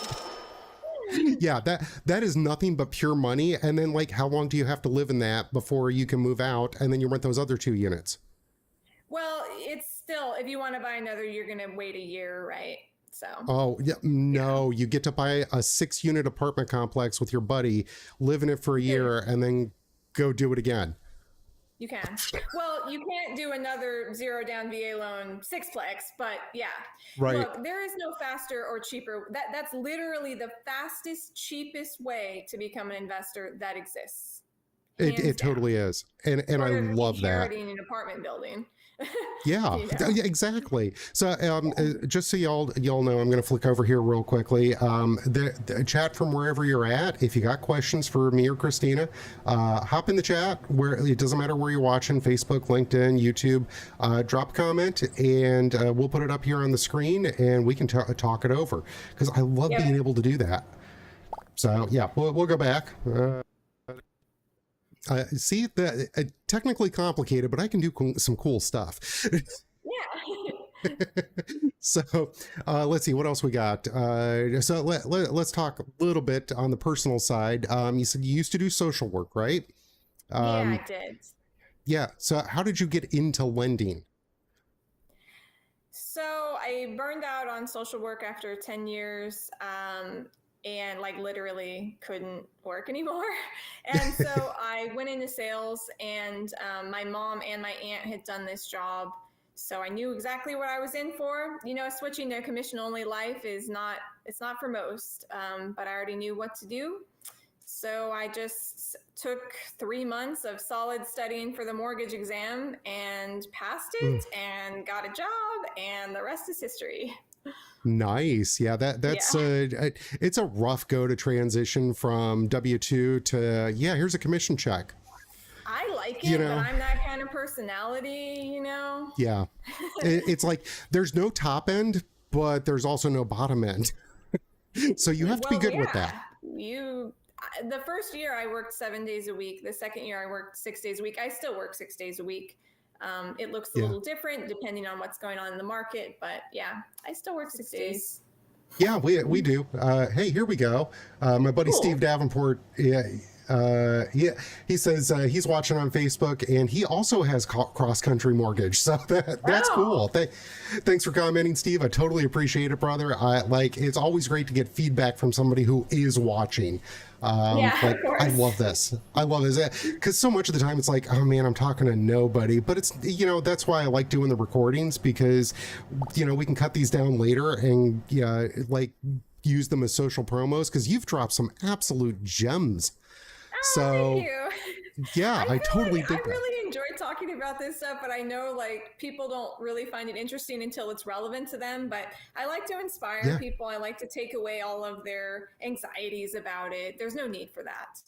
Yeah, that is nothing but pure money. And then, like, how long do you have to live in that before you can move out and then you rent those other 2 units? Well, it's still, if you want to buy another, you're going to wait a year, right? So. Oh, yeah, no, you get to buy a 6-unit apartment complex with your buddy, live in it for a year, and then go do it again. You can. Well, you can't do another zero down VA loan sixplex, but yeah. Right. Look, there is no faster or cheaper. That's literally the fastest, cheapest way to become an investor that exists. It totally is. And I love that. Inheriting an apartment building. Yeah, You know? yeah, exactly. So just so y'all know, I'm going to flick over here real quickly. The chat from wherever you're at. If you got questions for me or Christina, hop in the chat. Where it doesn't matter where you're watching, Facebook, LinkedIn, YouTube. Drop a comment, and we'll put it up here on the screen, and we can talk it over. Because I love being able to do that. So yeah, we'll go back. See, that technically complicated, but I can do some cool stuff. Yeah. So let's see what else we got. So let's talk a little bit on the personal side. You said you used to do social work, right? Yeah, I did. Yeah. So how did you get into lending? So I burned out on social work after 10 years. And like literally couldn't work anymore. And so I went into sales, and my mom and my aunt had done this job. So I knew exactly what I was in for. You know, switching to a commission only life it's not for most, but I already knew what to do. So I just took 3 months of solid studying for the mortgage exam and passed it and got a job, and the rest is history. Nice. Yeah, that's it's a rough go to transition from W-2 to, here's a commission check. I like it, but I'm that kind of personality, you know? Yeah. It's like there's no top end, but there's also no bottom end. So you have to be good with that. The first year I worked 7 days a week. The second year I worked 6 days a week. I still work 6 days a week. It looks a little different depending on what's going on in the market, but yeah, I still work 6 days. Yeah, we do. Hey, here we go. My buddy Steve Davenport. He says he's watching on Facebook, and he also has CrossCountry mortgage. So that's cool. Thanks for commenting, Steve. I totally appreciate it, brother. It's always great to get feedback from somebody who is watching. I love this. I love this because so much of the time it's like, oh man, I'm talking to nobody. But it's, that's why I like doing the recordings, because we can cut these down later and use them as social promos, because you've dropped some absolute gems. So thank you. Yeah, I totally dig that. I really enjoy talking about this stuff, but I know people don't really find it interesting until it's relevant to them. But I like to inspire people. I like to take away all of their anxieties about it. There's no need for that.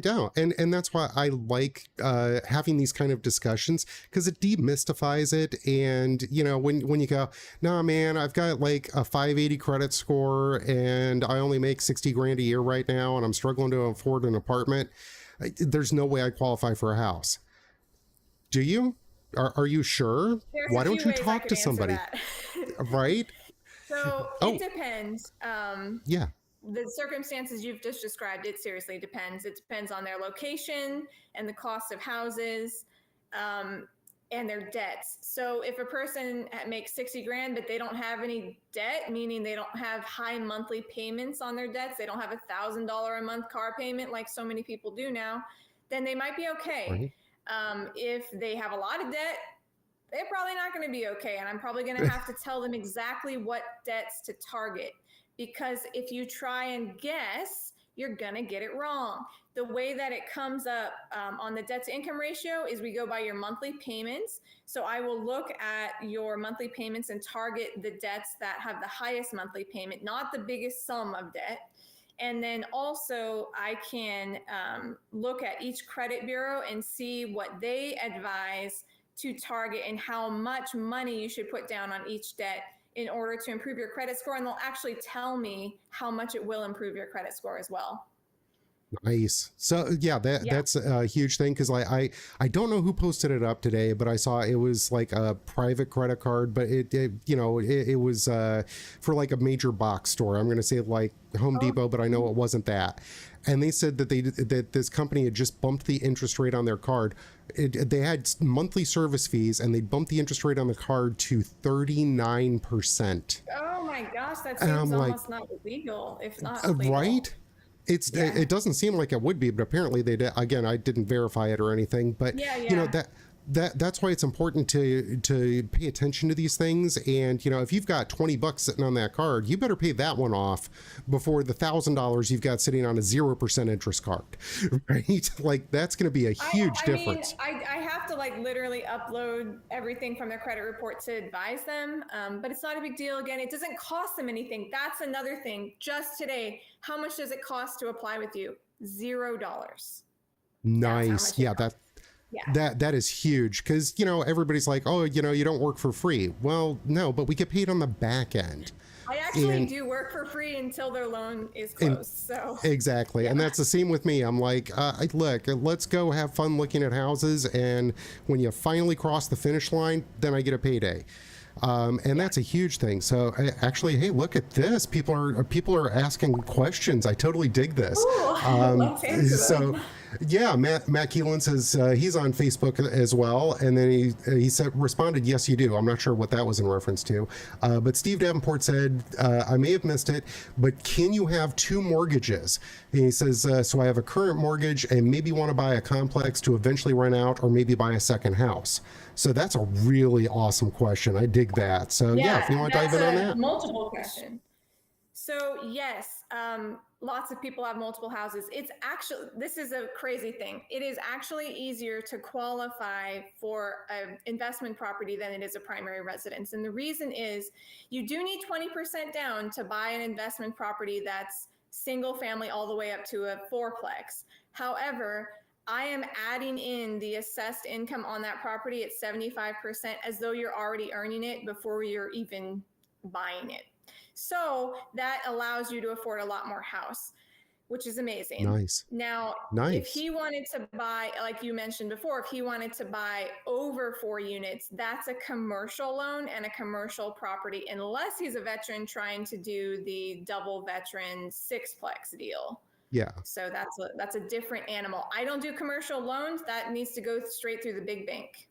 No, and that's why I like having these kind of discussions, because it demystifies it. And when you go, nah man, I've got like a 580 credit score and I only make 60 grand a year right now, and I'm struggling to afford an apartment. There's no way I qualify for a house. Do you? Are you sure? Why don't you talk to somebody? Right? So it depends. Yeah. The circumstances you've just described, it seriously depends. It depends on their location and the cost of houses, and their debts. So if a person makes 60 grand, but they don't have any debt, meaning they don't have high monthly payments on their debts, they don't have $1,000 a month car payment like so many people do now, then they might be okay. Right. If they have a lot of debt, they're probably not going to be okay. And I'm probably going to have to tell them exactly what debts to target, because if you try and guess, you're going to get it wrong. The way that it comes up on the debt to income ratio is we go by your monthly payments. So I will look at your monthly payments and target the debts that have the highest monthly payment, not the biggest sum of debt. And then also I can look at each credit bureau and see what they advise to target and how much money you should put down on each debt in order to improve your credit score. And they'll actually tell me how much it will improve your credit score as well. Nice. So that's a huge thing, because I don't know who posted it up today, but I saw it was like a private credit card, but it was for like a major box store. I'm going to say like Home Depot, but I know it wasn't that. And they said that this company had just bumped the interest rate on their card. They had monthly service fees, and they bumped the interest rate on the card to 39%. Oh my gosh, that seems almost not illegal, if not legal. Right? It doesn't seem like it would be, but apparently they did. Again, I didn't verify it or anything, but you know, that's why it's important to pay attention to these things. And you know, if you've got $20 sitting on that card, you better pay that one off before the $1,000 you've got sitting on a 0% interest card, right? Like that's going to be a huge difference. I have to like literally upload everything from their credit report to advise them, but it's not a big deal. Again, it doesn't cost them anything. That's another thing. Just today, how much does it cost to apply with you? $0. Nice. Yeah, that is huge, because you know everybody's like, oh, you know, you don't work for free. Well, no, but we get paid on the back end. I actually do work for free until their loan is closed. So exactly, and that's the same with me. I'm like, look, let's go have fun looking at houses, and when you finally cross the finish line, then I get a payday. And that's a huge thing. So actually, hey, look at this. People are asking questions. I totally dig this. Ooh, let's answer them. Yeah, Matt Keelan says he's on Facebook as well, and then he responded, yes, you do. I'm not sure what that was in reference to, but Steve Davenport said, I may have missed it, but can you have two mortgages? And he says, so I have a current mortgage and maybe want to buy a complex to eventually rent out, or maybe buy a second house. So that's a really awesome question. I dig that. So yeah, if you want to dive in on that. Multiple question. So yes, lots of people have multiple houses. It's actually, this is a crazy thing. It is actually easier to qualify for an investment property than it is a primary residence. And the reason is you do need 20% down to buy an investment property that's single family all the way up to a fourplex. However, I am adding in the assessed income on that property at 75% as though you're already earning it before you're even buying it. So that allows you to afford a lot more house, which is amazing. Nice. Now, if he wanted to buy, like you mentioned before, if he wanted to buy over 4 units, that's a commercial loan and a commercial property, unless he's a veteran trying to do the double veteran sixplex deal. Yeah. So that's a different animal. I don't do commercial loans. That needs to go straight through the big bank.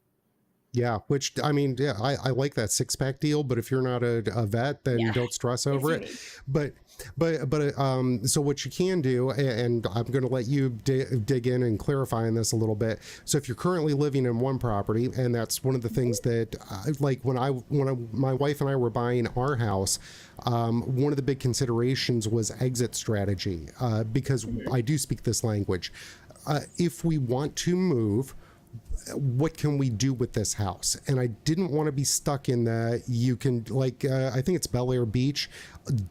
Yeah, which I mean, yeah, I like that 6-pack deal, but if you're not a vet, then don't stress over it. But so what you can do, and I'm going to let you dig in and clarify on this a little bit. So if you're currently living in one property, and that's one of the things that like when my wife and I were buying our house, one of the big considerations was exit strategy, because I do speak this language. If we want to move, what can we do with this house? And I didn't want to be stuck in the, you can like, I think it's Bel Air Beach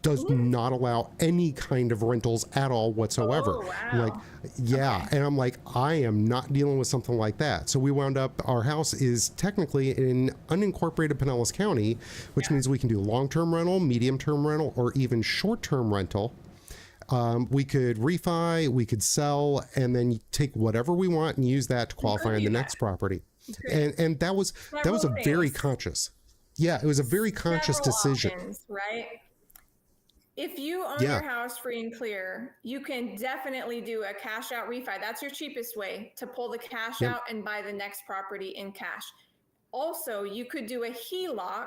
does not allow any kind of rentals at all whatsoever. Oh, wow. Like, yeah. Okay. And I'm like, I am not dealing with something like that. So we wound up, our house is technically in unincorporated Pinellas County, which means we can do long-term rental, medium-term rental, or even short-term rental. We could refi, we could sell, and then take whatever we want and use that to qualify on the next property. And that was a very conscious. Yeah, it was a very conscious decision. Options, right? If you own your house free and clear, you can definitely do a cash out refi. That's your cheapest way to pull the cash out and buy the next property in cash. Also, you could do a HELOC.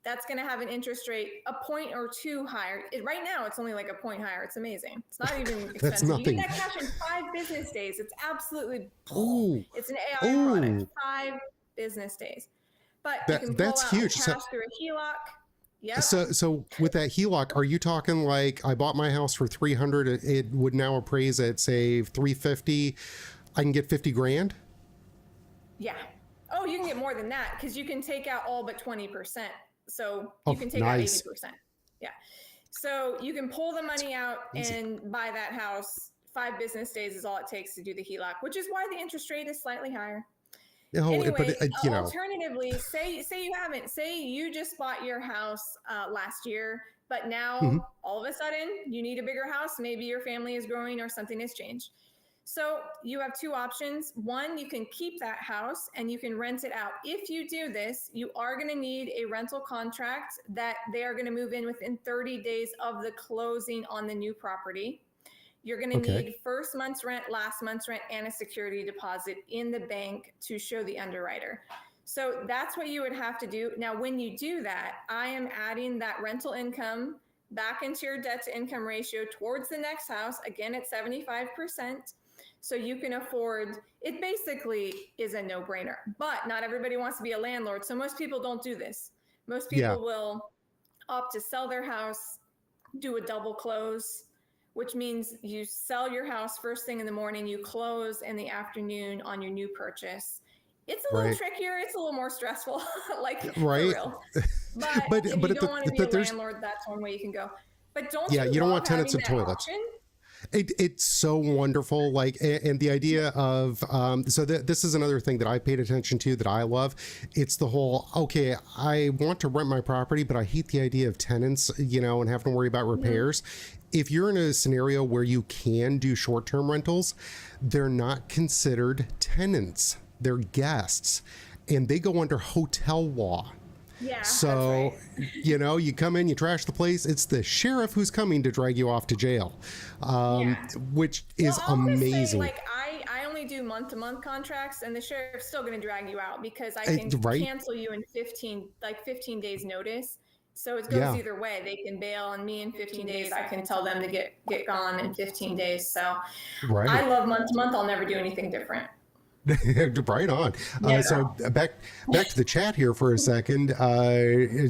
That's going to have an interest rate a point or two higher. Right now, it's only like a point higher. It's amazing. It's not even expensive. That's nothing. You get that cash in 5 business days. It's absolutely, it's an AI product. 5 business days. But you can pull out huge. cash through a HELOC. Yep. So with that HELOC, are you talking like I bought my house for $300, it would now appraise at say $350, I can get $50,000? Yeah. Oh, you can get more than that because you can take out all but 20%. So you can take out 80%. Yeah. So you can pull the money out and buy that house. 5 business days is all it takes to do the HELOC, which is why the interest rate is slightly higher. No, anyway, but you know, alternatively, say you haven't, say you just bought your house last year, but now all of a sudden you need a bigger house. Maybe your family is growing or something has changed. So you have 2 options. One, you can keep that house and you can rent it out. If you do this, you are going to need a rental contract that they are going to move in within 30 days of the closing on the new property. You're going to need first month's rent, last month's rent, and a security deposit in the bank to show the underwriter. So that's what you would have to do. Now, when you do that, I am adding that rental income back into your debt to income ratio towards the next house, again at 75%. So you can afford, it basically is a no-brainer, but not everybody wants to be a landlord. So most people don't do this. Most people will opt to sell their house, do a double close, which means you sell your house first thing in the morning, you close in the afternoon on your new purchase. It's a little trickier. It's a little more stressful, like for real. But if you don't want to be a landlord, that's one way you can go. But don't you don't want tenants having and that toilets. option? It's so wonderful. Like, and the idea of, this is another thing that I paid attention to that I love. It's the whole, okay, I want to rent my property, but I hate the idea of tenants, you know, and having to worry about repairs. If you're in a scenario where you can do short-term rentals, they're not considered tenants. They're guests, and they go under hotel law. Yeah. So, you know, you come in, you trash the place. It's the sheriff who's coming to drag you off to jail, which is amazing. Say, like, I only do month-to-month contracts, and the sheriff's still going to drag you out because I can cancel you in 15 days notice. So it goes either way. They can bail on me in 15 days. I can tell them to get gone in 15 days. So I love month-to-month. I'll never do anything different. Right on. So back to the chat here for a second.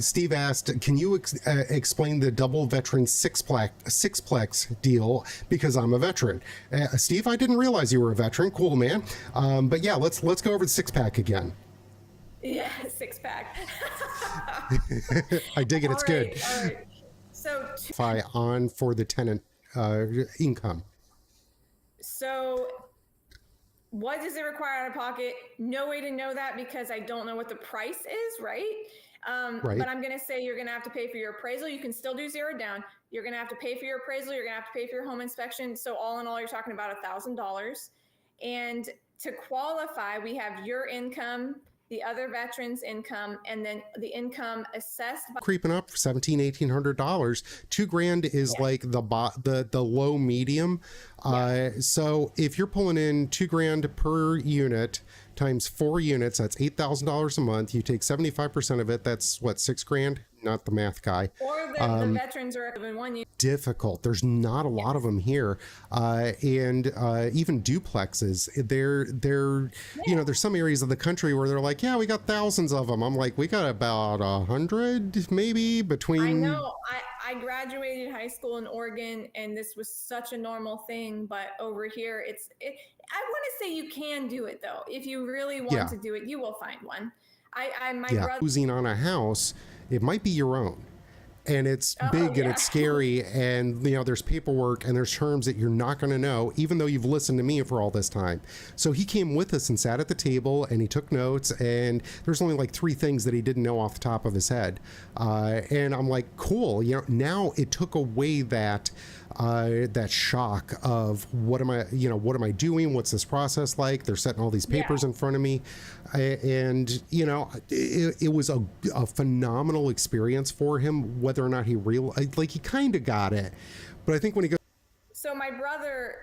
Steve asked, can you explain the double veteran sixplex deal? Because I'm a veteran. Steve, I didn't realize you were a veteran. Cool, man. But yeah, let's go over the six-pack again. Yeah, six-pack. I dig it. It's good. All right. So on for the tenant income. So what does it require out of pocket? No way to know that because I don't know what the price is, right? But I'm going to say you're going to have to pay for your appraisal. You can still do zero down. You're going to have to pay for your appraisal. You're going to have to pay for your home inspection. So all in all, you're talking about $1,000. And to qualify, we have your income, the other veterans' income, and then the income assessed by creeping up for $1,700-$1,800. $2,000 is like the low medium. So if you're pulling in $2,000 per unit times 4 units, that's $8,000 a month. You take 75% of it. That's what, $6,000? Not the math guy. Or the veterans are in 1 unit. Difficult. There's not a lot of them here, and even duplexes. They're you know, there's some areas of the country where they're like, yeah, we got thousands of them. I'm like, we got about 100 maybe between. I know. I graduated high school in Oregon, and this was such a normal thing. But over here, I want to say you can do it though. If you really want to do it, you will find one. My brother losing on a house, it might be your own, and it's big and it's scary, and you know there's paperwork and there's terms that you're not going to know, even though you've listened to me for all this time. So he came with us and sat at the table and he took notes, and there's only like 3 things that he didn't know off the top of his head, and I'm like, cool. You know, now it took away that shock of what am I doing? What's this process like? They're setting all these papers in front of me. And, you know, it was a phenomenal experience for him, whether or not he realized, like he kind of got it. But I think when he goes. So my brother,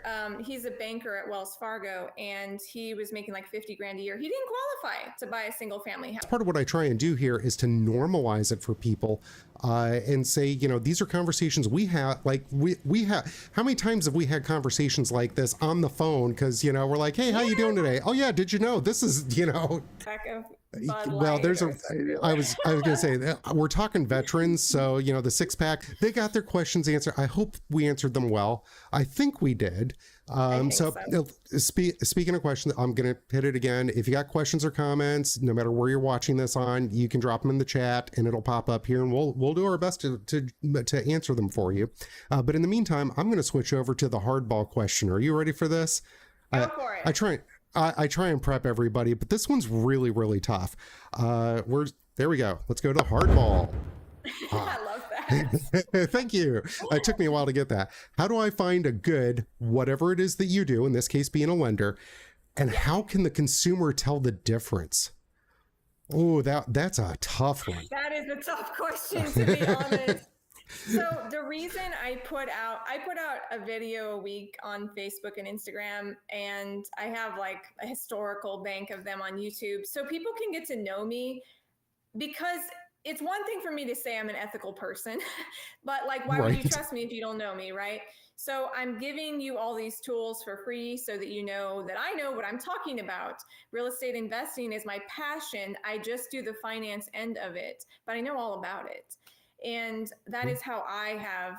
he's a banker at Wells Fargo, and he was making like $50,000 a year. He didn't qualify to buy a single family house. Part of what I try and do here is to normalize it for people, and say, you know, these are conversations we have. Like we have. How many times have we had conversations like this on the phone? Because, you know, we're like, hey, how you doing today? Oh yeah, did you know this is, you know. Well, I was gonna say that we're talking veterans, so you know the six-pack, they got their questions answered. I hope we answered them well. I think we did. Speaking of questions, I'm gonna hit it again. If you got questions or comments, no matter where you're watching this on, you can drop them in the chat and it'll pop up here, and we'll do our best to answer them for you. But in the meantime, I'm gonna switch over to the hardball question. Are you ready for this? Go for it. I try and prep everybody, but this one's really, really tough. There we go. Let's go to hardball. I love that. Thank you. It took me a while to get that. How do I find a good, whatever it is that you do, in this case being a lender, and how can the consumer tell the difference? Oh, that's a tough one. That is a tough question, to be honest. So the reason I put out a video a week on Facebook and Instagram, and I have like a historical bank of them on YouTube, so people can get to know me, because it's one thing for me to say I'm an ethical person, but like, why would you Right. trust me if you don't know me, right? So I'm giving you all these tools for free so that you know that I know what I'm talking about. Real estate investing is my passion. I just do the finance end of it, but I know all about it. And that is how I have,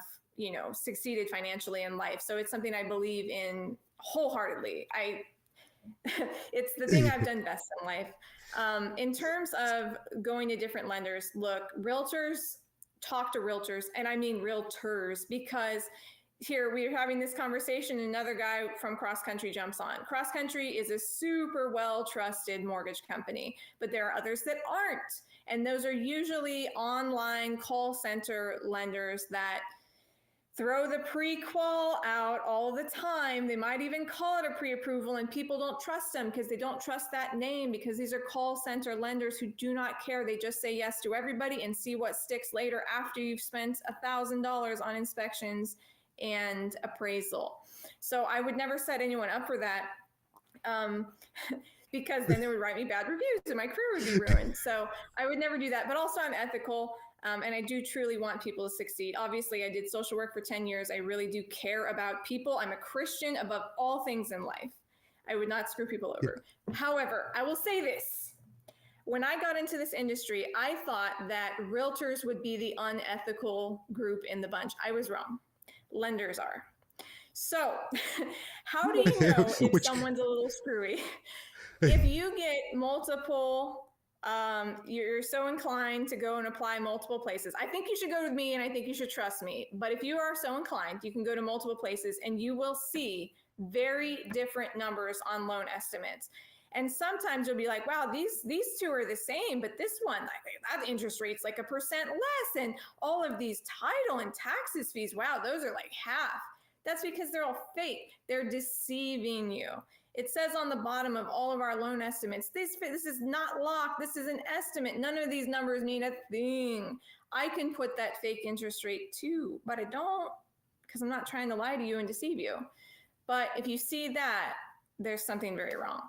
succeeded financially in life. So it's something I believe in wholeheartedly. It's the thing I've done best in life. In terms of going to different lenders, look, realtors talk to realtors, and I mean realtors, because here we're having this conversation. Another guy from CrossCountry jumps on. CrossCountry is a super well trusted mortgage company, but there are others that aren't. And those are usually online call center lenders that throw the pre-qual out all the time. They might even call it a pre-approval, and people don't trust them because they don't trust that name, because these are call center lenders who do not care. They just say yes to everybody and see what sticks later after you've spent $1,000 on inspections and appraisal. So I would never set anyone up for that. Because then they would write me bad reviews and my career would be ruined. So I would never do that. But also I'm ethical. And I do truly want people to succeed. Obviously, I did social work for 10 years. I really do care about people. I'm a Christian above all things in life. I would not screw people over. However, I will say this. When I got into this industry, I thought that realtors would be the unethical group in the bunch. I was wrong. Lenders are. So how do you know if someone's a little screwy? If you get multiple, you're so inclined to go and apply multiple places. I think you should go with me and I think you should trust me. But if you are so inclined, you can go to multiple places and you will see very different numbers on loan estimates. And sometimes you'll be like, wow, these two are the same, but this one, like, that interest rate's like 1% less. And all of these title and taxes fees, wow, those are like half. That's because they're all fake. They're deceiving you. It says on the bottom of all of our loan estimates, this is not locked. This is an estimate. None of these numbers mean a thing. I can put that fake interest rate too, but I don't, because I'm not trying to lie to you and deceive you. But if you see that, there's something very wrong.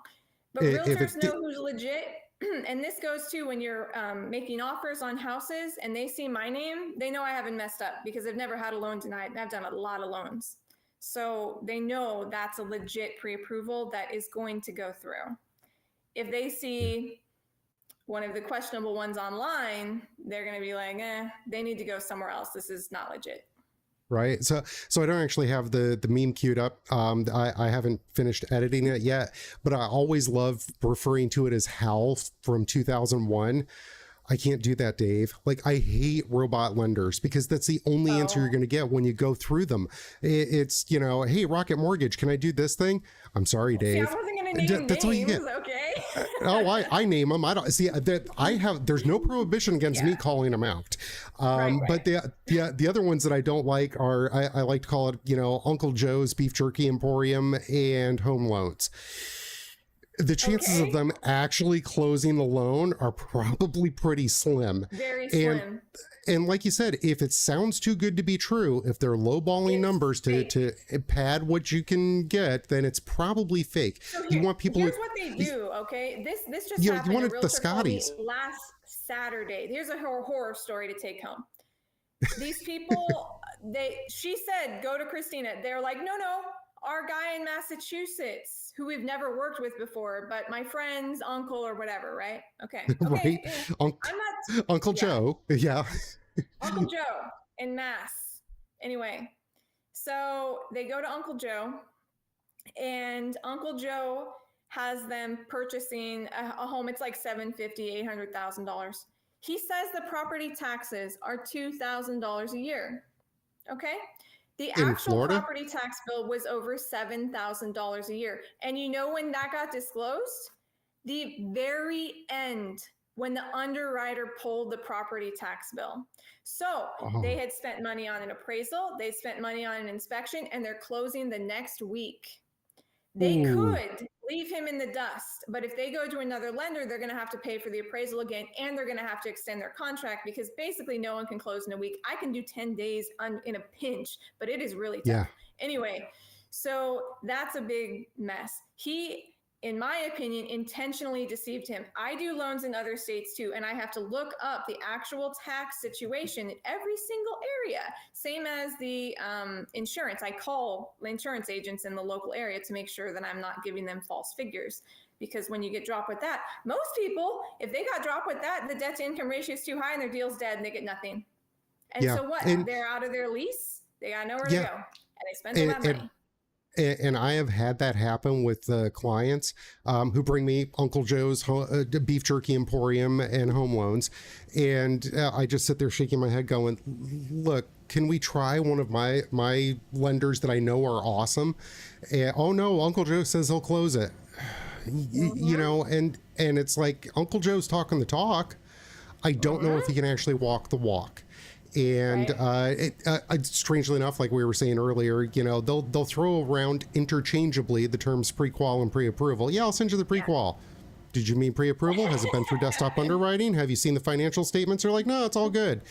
But realtors know who's legit. And this goes to when you're making offers on houses and they see my name, they know I haven't messed up because I've never had a loan denied. And I've done a lot of loans. So they know that's a legit pre-approval that is going to go through. If they see one of the questionable ones online, they're going to be like, they need to go somewhere else. This is not legit. Right. So I don't actually have the meme queued up. I haven't finished editing it yet, but I always love referring to it as Hal from 2001. I can't do that, Dave. Like, I hate robot lenders because that's the only answer you're going to get when you go through them. It's, hey, Rocket Mortgage, can I do this thing? I'm sorry, Dave. See, I wasn't going to name that's names, all you get. Okay? I name them. I don't see that. There's no prohibition against me calling them out. Right. But the other ones that I don't like are, I like to call it, Uncle Joe's Beef Jerky Emporium and home loans. The chances of them actually closing the loan are probably pretty slim. Very slim. And like you said, if it sounds too good to be true, if they're lowballing numbers to pad what you can get, then it's probably fake. So you want people. Here's what they do. Okay, this just happened. You want a the Scotties last Saturday. Here's a horror story to take home. These people, she said, go to Christina. They're like, no. Our guy in Massachusetts, who we've never worked with before, but my friend's uncle or whatever, right? Okay. Right. I'm not Uncle Joe. Yeah. Uncle Joe in Mass. Anyway, so they go to Uncle Joe, and Uncle Joe has them purchasing a home. It's like $750,000, $800,000. He says the property taxes are $2,000 a year. Okay. The actual property tax bill was over $7,000 a year. And you know when that got disclosed? The very end, when the underwriter pulled the property tax bill. So they had spent money on an appraisal, they spent money on an inspection, and they're closing the next week. They could leave him in the dust, but if they go to another lender, they're going to have to pay for the appraisal again, and they're going to have to extend their contract because basically no one can close in a week. I can do 10 days in a pinch, but it is really tough. Yeah. Anyway, so that's a big mess. in my opinion, intentionally deceived him. I do loans in other states too, and I have to look up the actual tax situation in every single area. Same as the insurance. I call insurance agents in the local area to make sure that I'm not giving them false figures. Because when you get dropped with that, most people, if they got dropped with that, the debt to income ratio is too high and their deal's dead and they get nothing. And so what? They're out of their lease. They got nowhere to go, and they spend all that money. And I have had that happen with clients who bring me Uncle Joe's beef jerky emporium and home loans. And I just sit there shaking my head going, look, can we try one of my lenders that I know are awesome? And, oh, no, Uncle Joe says he'll close it. You know, and it's like Uncle Joe's talking the talk. I don't know if he can actually walk the walk. And strangely enough, like we were saying earlier, you know, they'll throw around interchangeably the terms pre-qual and pre-approval. Yeah, I'll send you the pre-qual. Did you mean pre-approval? Has it been through desktop underwriting? Have you seen the financial statements? They're like, no, it's all good.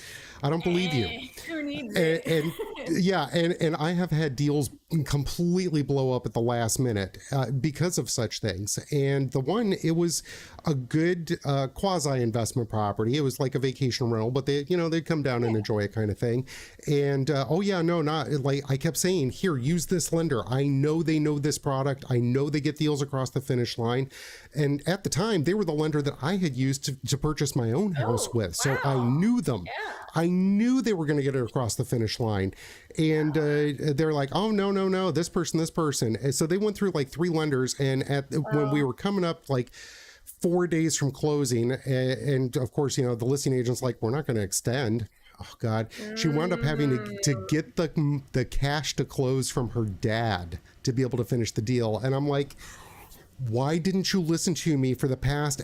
I don't believe you. Who needs it? And I have had deals completely blow up at the last minute because of such things. And the one, it was a good quasi investment property. It was like a vacation rental, but they, you know, they'd come down and enjoy it kind of thing. And not like I kept saying, here, use this lender. I know they know this product. I know they get deals across the finish line. And at the time, they were the lender that I had used to purchase my own house with. So I knew them. Yeah. I knew they were going to get it across the finish line. And they're like, oh, no, this person. And so they went through like 3 lenders. And when we were coming up like 4 days from closing, and of course, you know, the listing agent's like, we're not going to extend. Oh, God. She wound up having to get the cash to close from her dad to be able to finish the deal. And I'm like, why didn't you listen to me for the past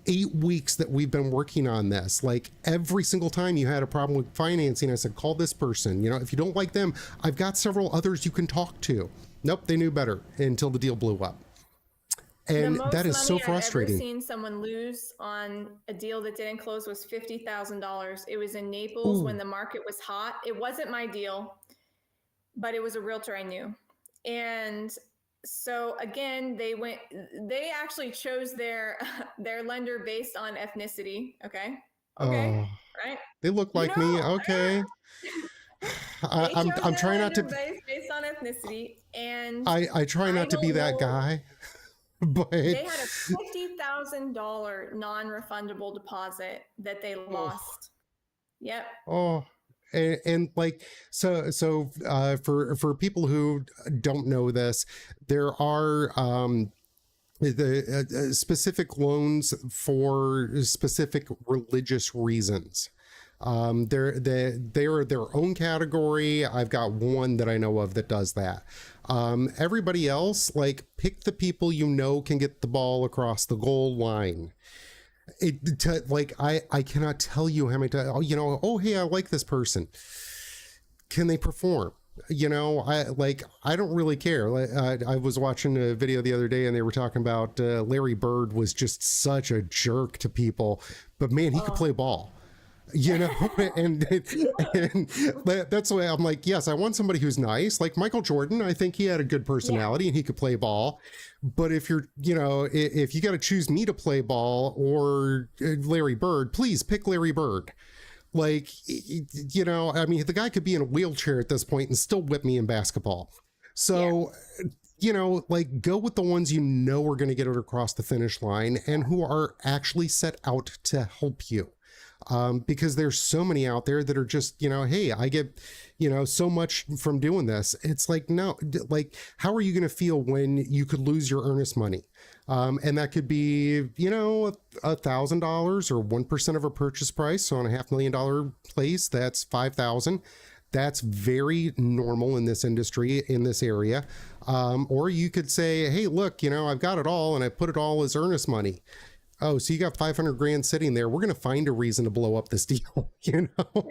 8 weeks that we've been working on this? Like every single time you had a problem with financing, I said, call this person. You know, if you don't like them, I've got several others you can talk to. Nope, they knew better until the deal blew up. And that is so frustrating. I've ever seen someone lose on a deal that didn't close was $50,000. It was in Naples when the market was hot. It wasn't my deal, but it was a realtor I knew. And so again, they actually chose their lender based on ethnicity. Okay. Right. They look like me. Okay. I'm trying not to based on ethnicity, and I try not to be that guy. But they had a $50,000 non-refundable deposit that they lost. Yep. Oh. And like, so for people who don't know this, there are the specific loans for specific religious reasons. They're their own category. I've got one that I know of that does that. Everybody else, like, pick the people you know can get the ball across the goal line. I cannot tell you how many times, you know, oh, hey, I like this person. Can they perform? You know, I don't really care. I was watching a video the other day and they were talking about Larry Bird was just such a jerk to people, but man, he could play ball. You know, and that's why I'm like, yes, I want somebody who's nice, like Michael Jordan. I think he had a good personality and he could play ball. But if you're, you know, if you got to choose me to play ball or Larry Bird, please pick Larry Bird. Like, you know, I mean, the guy could be in a wheelchair at this point and still whip me in basketball. So, you know, like, go with the ones you know are going to get it across the finish line and who are actually set out to help you. Because there's so many out there that are just, you know, hey, I get, you know, so much from doing this. It's like, no, like, how are you going to feel when you could lose your earnest money? And that could be, you know, $1,000 or 1% of a purchase price. So on a $500,000 place, that's $5,000. That's very normal in this industry, in this area. Or you could say, hey, look, you know, I've got it all and I put it all as earnest money. Oh, so you got 500 grand sitting there. We're going to find a reason to blow up this deal, you know,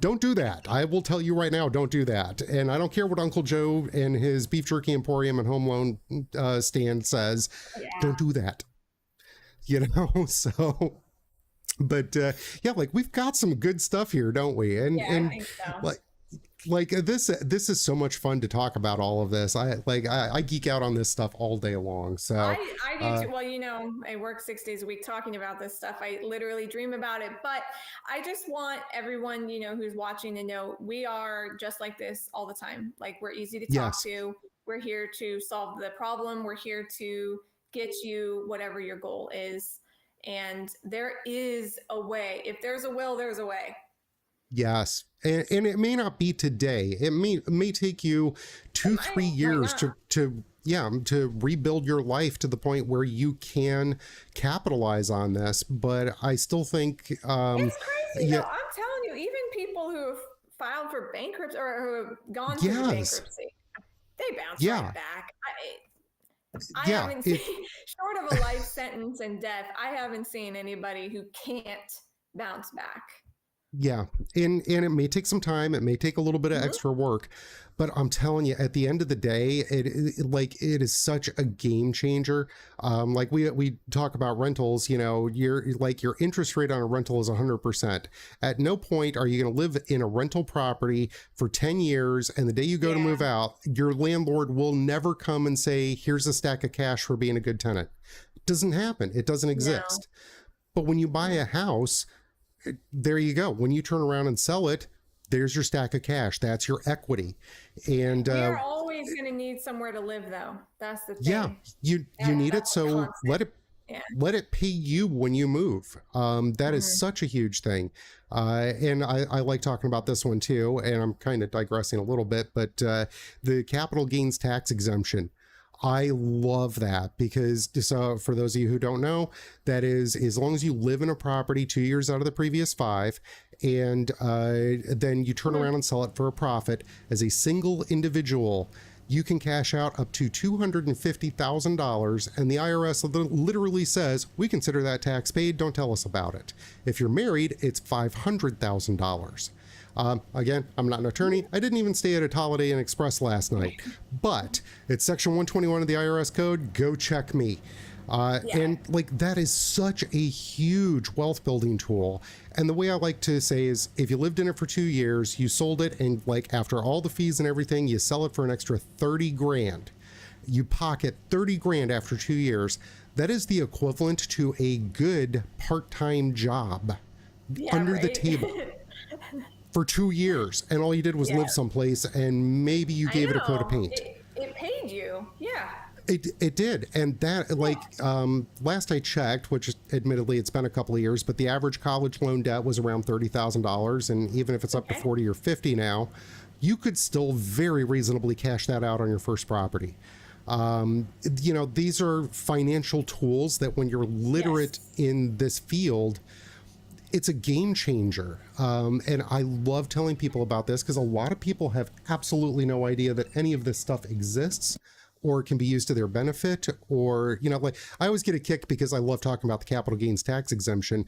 don't do that. I will tell you right now, don't do that. And I don't care what Uncle Joe and his beef jerky emporium and home loan stand says. Don't do that, you know? So, but like, we've got some good stuff here, don't we? And I think so. Like, like this is so much fun to talk about all of this. I geek out on this stuff all day long. So I do too. Well, you know, I work 6 days a week talking about this stuff. I literally dream about it. But I just want everyone, you know, who's watching to know we are just like this all the time. Like, we're easy to talk to. We're here to solve the problem. We're here to get you whatever your goal is. And there is a way. If there's a will, there's a way. Yes. And it may not be today. It may take you 2-3 years to rebuild your life to the point where you can capitalize on this. But I still think it's crazy. Yeah. I'm telling you, even people who have filed for bankruptcy or who have gone through bankruptcy, they bounce right back. I haven't seen, short of a life sentence and death, I haven't seen anybody who can't bounce back. Yeah. And it may take some time. It may take a little bit of extra work, but I'm telling you, at the end of the day, it is such a game changer. Like we talk about rentals, you know, your interest rate on a rental is 100%. At no point are you going to live in a rental property for 10 years. And the day you go to move out, your landlord will never come and say, here's a stack of cash for being a good tenant. It doesn't happen. It doesn't exist. But when you buy a house, there you go. When you turn around and sell it, there's your stack of cash. That's your equity. And you're always going to need somewhere to live, though. That's the thing. Yeah, you need it. So let it pay you when you move. That is such a huge thing. And I like talking about this one too. And I'm kind of digressing a little bit, but the capital gains tax exemption. I love that because, so for those of you who don't know, that is, as long as you live in a property 2 years out of the previous 5, and then you turn around and sell it for a profit as a single individual, you can cash out up to $250,000. And the IRS literally says, we consider that tax paid. Don't tell us about it. If you're married, it's $500,000. Again, I'm not an attorney. I didn't even stay at a Holiday Inn Express last night, but it's section 121 of the IRS code. Go check me. And like, that is such a huge wealth building tool. And the way I like to say is, if you lived in it for 2 years, you sold it, and like after all the fees and everything, you sell it for an extra 30 grand. You pocket 30 grand after 2 years. That is the equivalent to a good part-time job under the table. For 2 years, and all you did was live someplace, and maybe you gave it a coat of paint. It paid you, It did, and that, like, last I checked, which admittedly it's been a couple of years, but the average college loan debt was around $30,000, and even if it's up to 40 or 50 now, you could still very reasonably cash that out on your first property. You know, these are financial tools that when you're literate in this field, it's a game changer. And I love telling people about this because a lot of people have absolutely no idea that any of this stuff exists or can be used to their benefit, or, you know, like I always get a kick because I love talking about the capital gains tax exemption.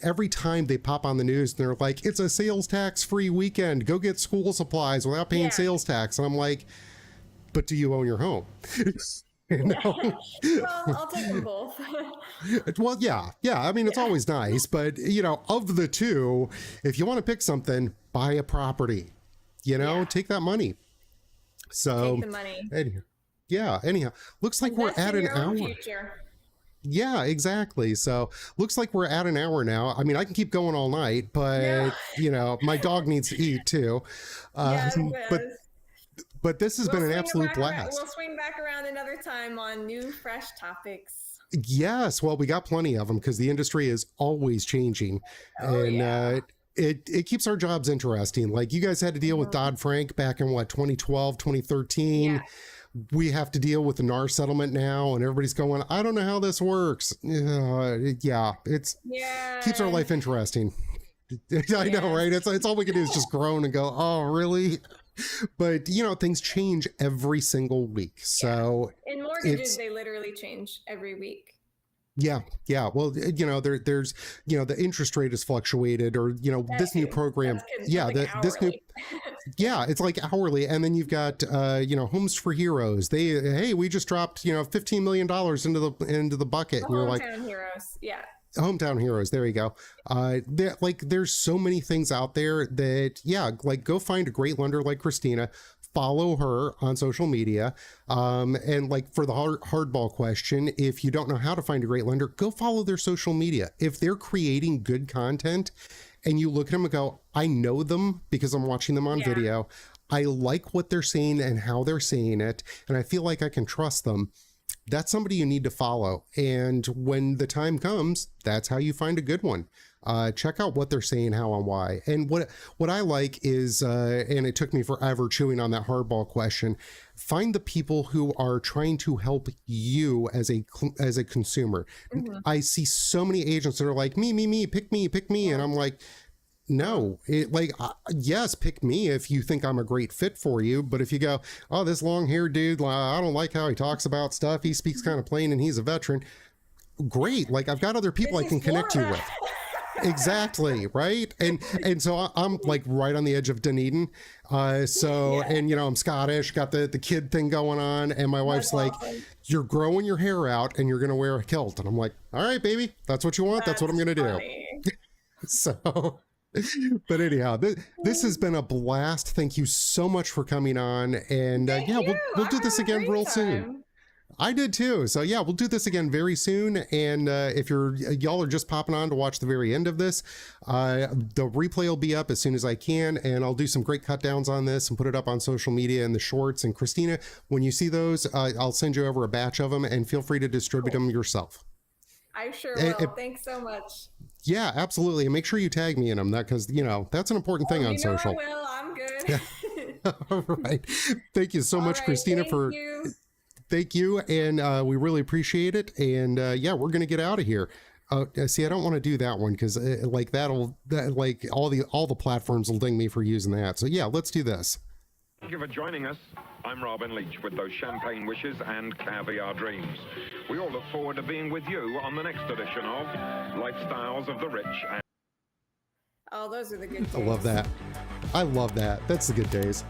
Every time they pop on the news and they're like, it's a sales tax free weekend, go get school supplies without paying sales tax. And I'm like, but do you own your home? You know? Well, I'll take them both. Well, yeah. I mean, it's always nice, but you know, of the two, if you want to pick something, buy a property. You know, take that money. So, take the money. Anyhow, looks like we're at an hour. Future. Yeah, exactly. So, looks like we're at an hour now. I mean, I can keep going all night, but you know, my dog needs to eat too. But this has been an absolute blast. We'll swing back around another time on new, fresh topics. Yes, well, we got plenty of them because the industry is always changing. It keeps our jobs interesting. Like, you guys had to deal with Dodd-Frank back in, 2012, 2013. Yeah. We have to deal with the NAR settlement now, and everybody's going, I don't know how this works. Keeps our life interesting. I know, right? It's all we can do is just groan and go, oh, really? But, you know, things change every single week. So in mortgages, they literally change every week. Yeah. Well, you know, there's, you know, the interest rate is fluctuated, or, you know, this new program. This new. Yeah, it's like hourly. And then you've got, you know, Homes for Heroes. We just dropped, you know, $15 million into the bucket. The and you're like, Hometown Heroes. Yeah. Hometown Heroes. There you go. There's so many things out there that, yeah, like go find a great lender like Christina, follow her on social media. And like for the hardball question, if you don't know how to find a great lender, go follow their social media. If they're creating good content and you look at them and go, I know them because I'm watching them on video. I like what they're saying and how they're saying it. And I feel like I can trust them. That's somebody you need to follow. And when the time comes, that's how you find a good one. Check out what they're saying, how and why. And what I like is, and it took me forever chewing on that hardball question, find the people who are trying to help you as a consumer. Mm-hmm. I see so many agents that are like, me, pick me. And I'm like, no, yes, pick me if you think I'm a great fit for you. But if you go, oh, this long haired dude, I don't like how he talks about stuff. He speaks kind of plain and he's a veteran. Great. Like I've got other people I can connect you with. Exactly. Right. And so I'm like right on the edge of Dunedin. And you know, I'm Scottish, got the kid thing going on. And my wife's like, you're growing your hair out and you're going to wear a kilt. And I'm like, all right, baby, that's what you want. That's what I'm going to do. So, but anyhow, this has been a blast. Thank you so much for coming on. And we'll do this again real soon. I did too. So yeah, we'll do this again very soon. And if y'all are just popping on to watch the very end of this, the replay will be up as soon as I can. And I'll do some great cut downs on this and put it up on social media and the shorts. And Christina, when you see those, I'll send you over a batch of them and feel free to distribute them yourself. I sure will. Thanks so much. Yeah, absolutely. And make sure you tag me in them, because, you know, that's an important thing on social. I will. I'm good. All right. Thank you so much, Christina, Thank you. And we really appreciate it. And we're going to get out of here. See, I don't want to do that one because all the platforms will ding me for using that. So yeah, let's do this. Thank you for joining us. I'm Robin Leach with those champagne wishes and caviar dreams. We all look forward to being with you on the next edition of Lifestyles of the Rich. Oh, those are the good days. I love that. That's the good days.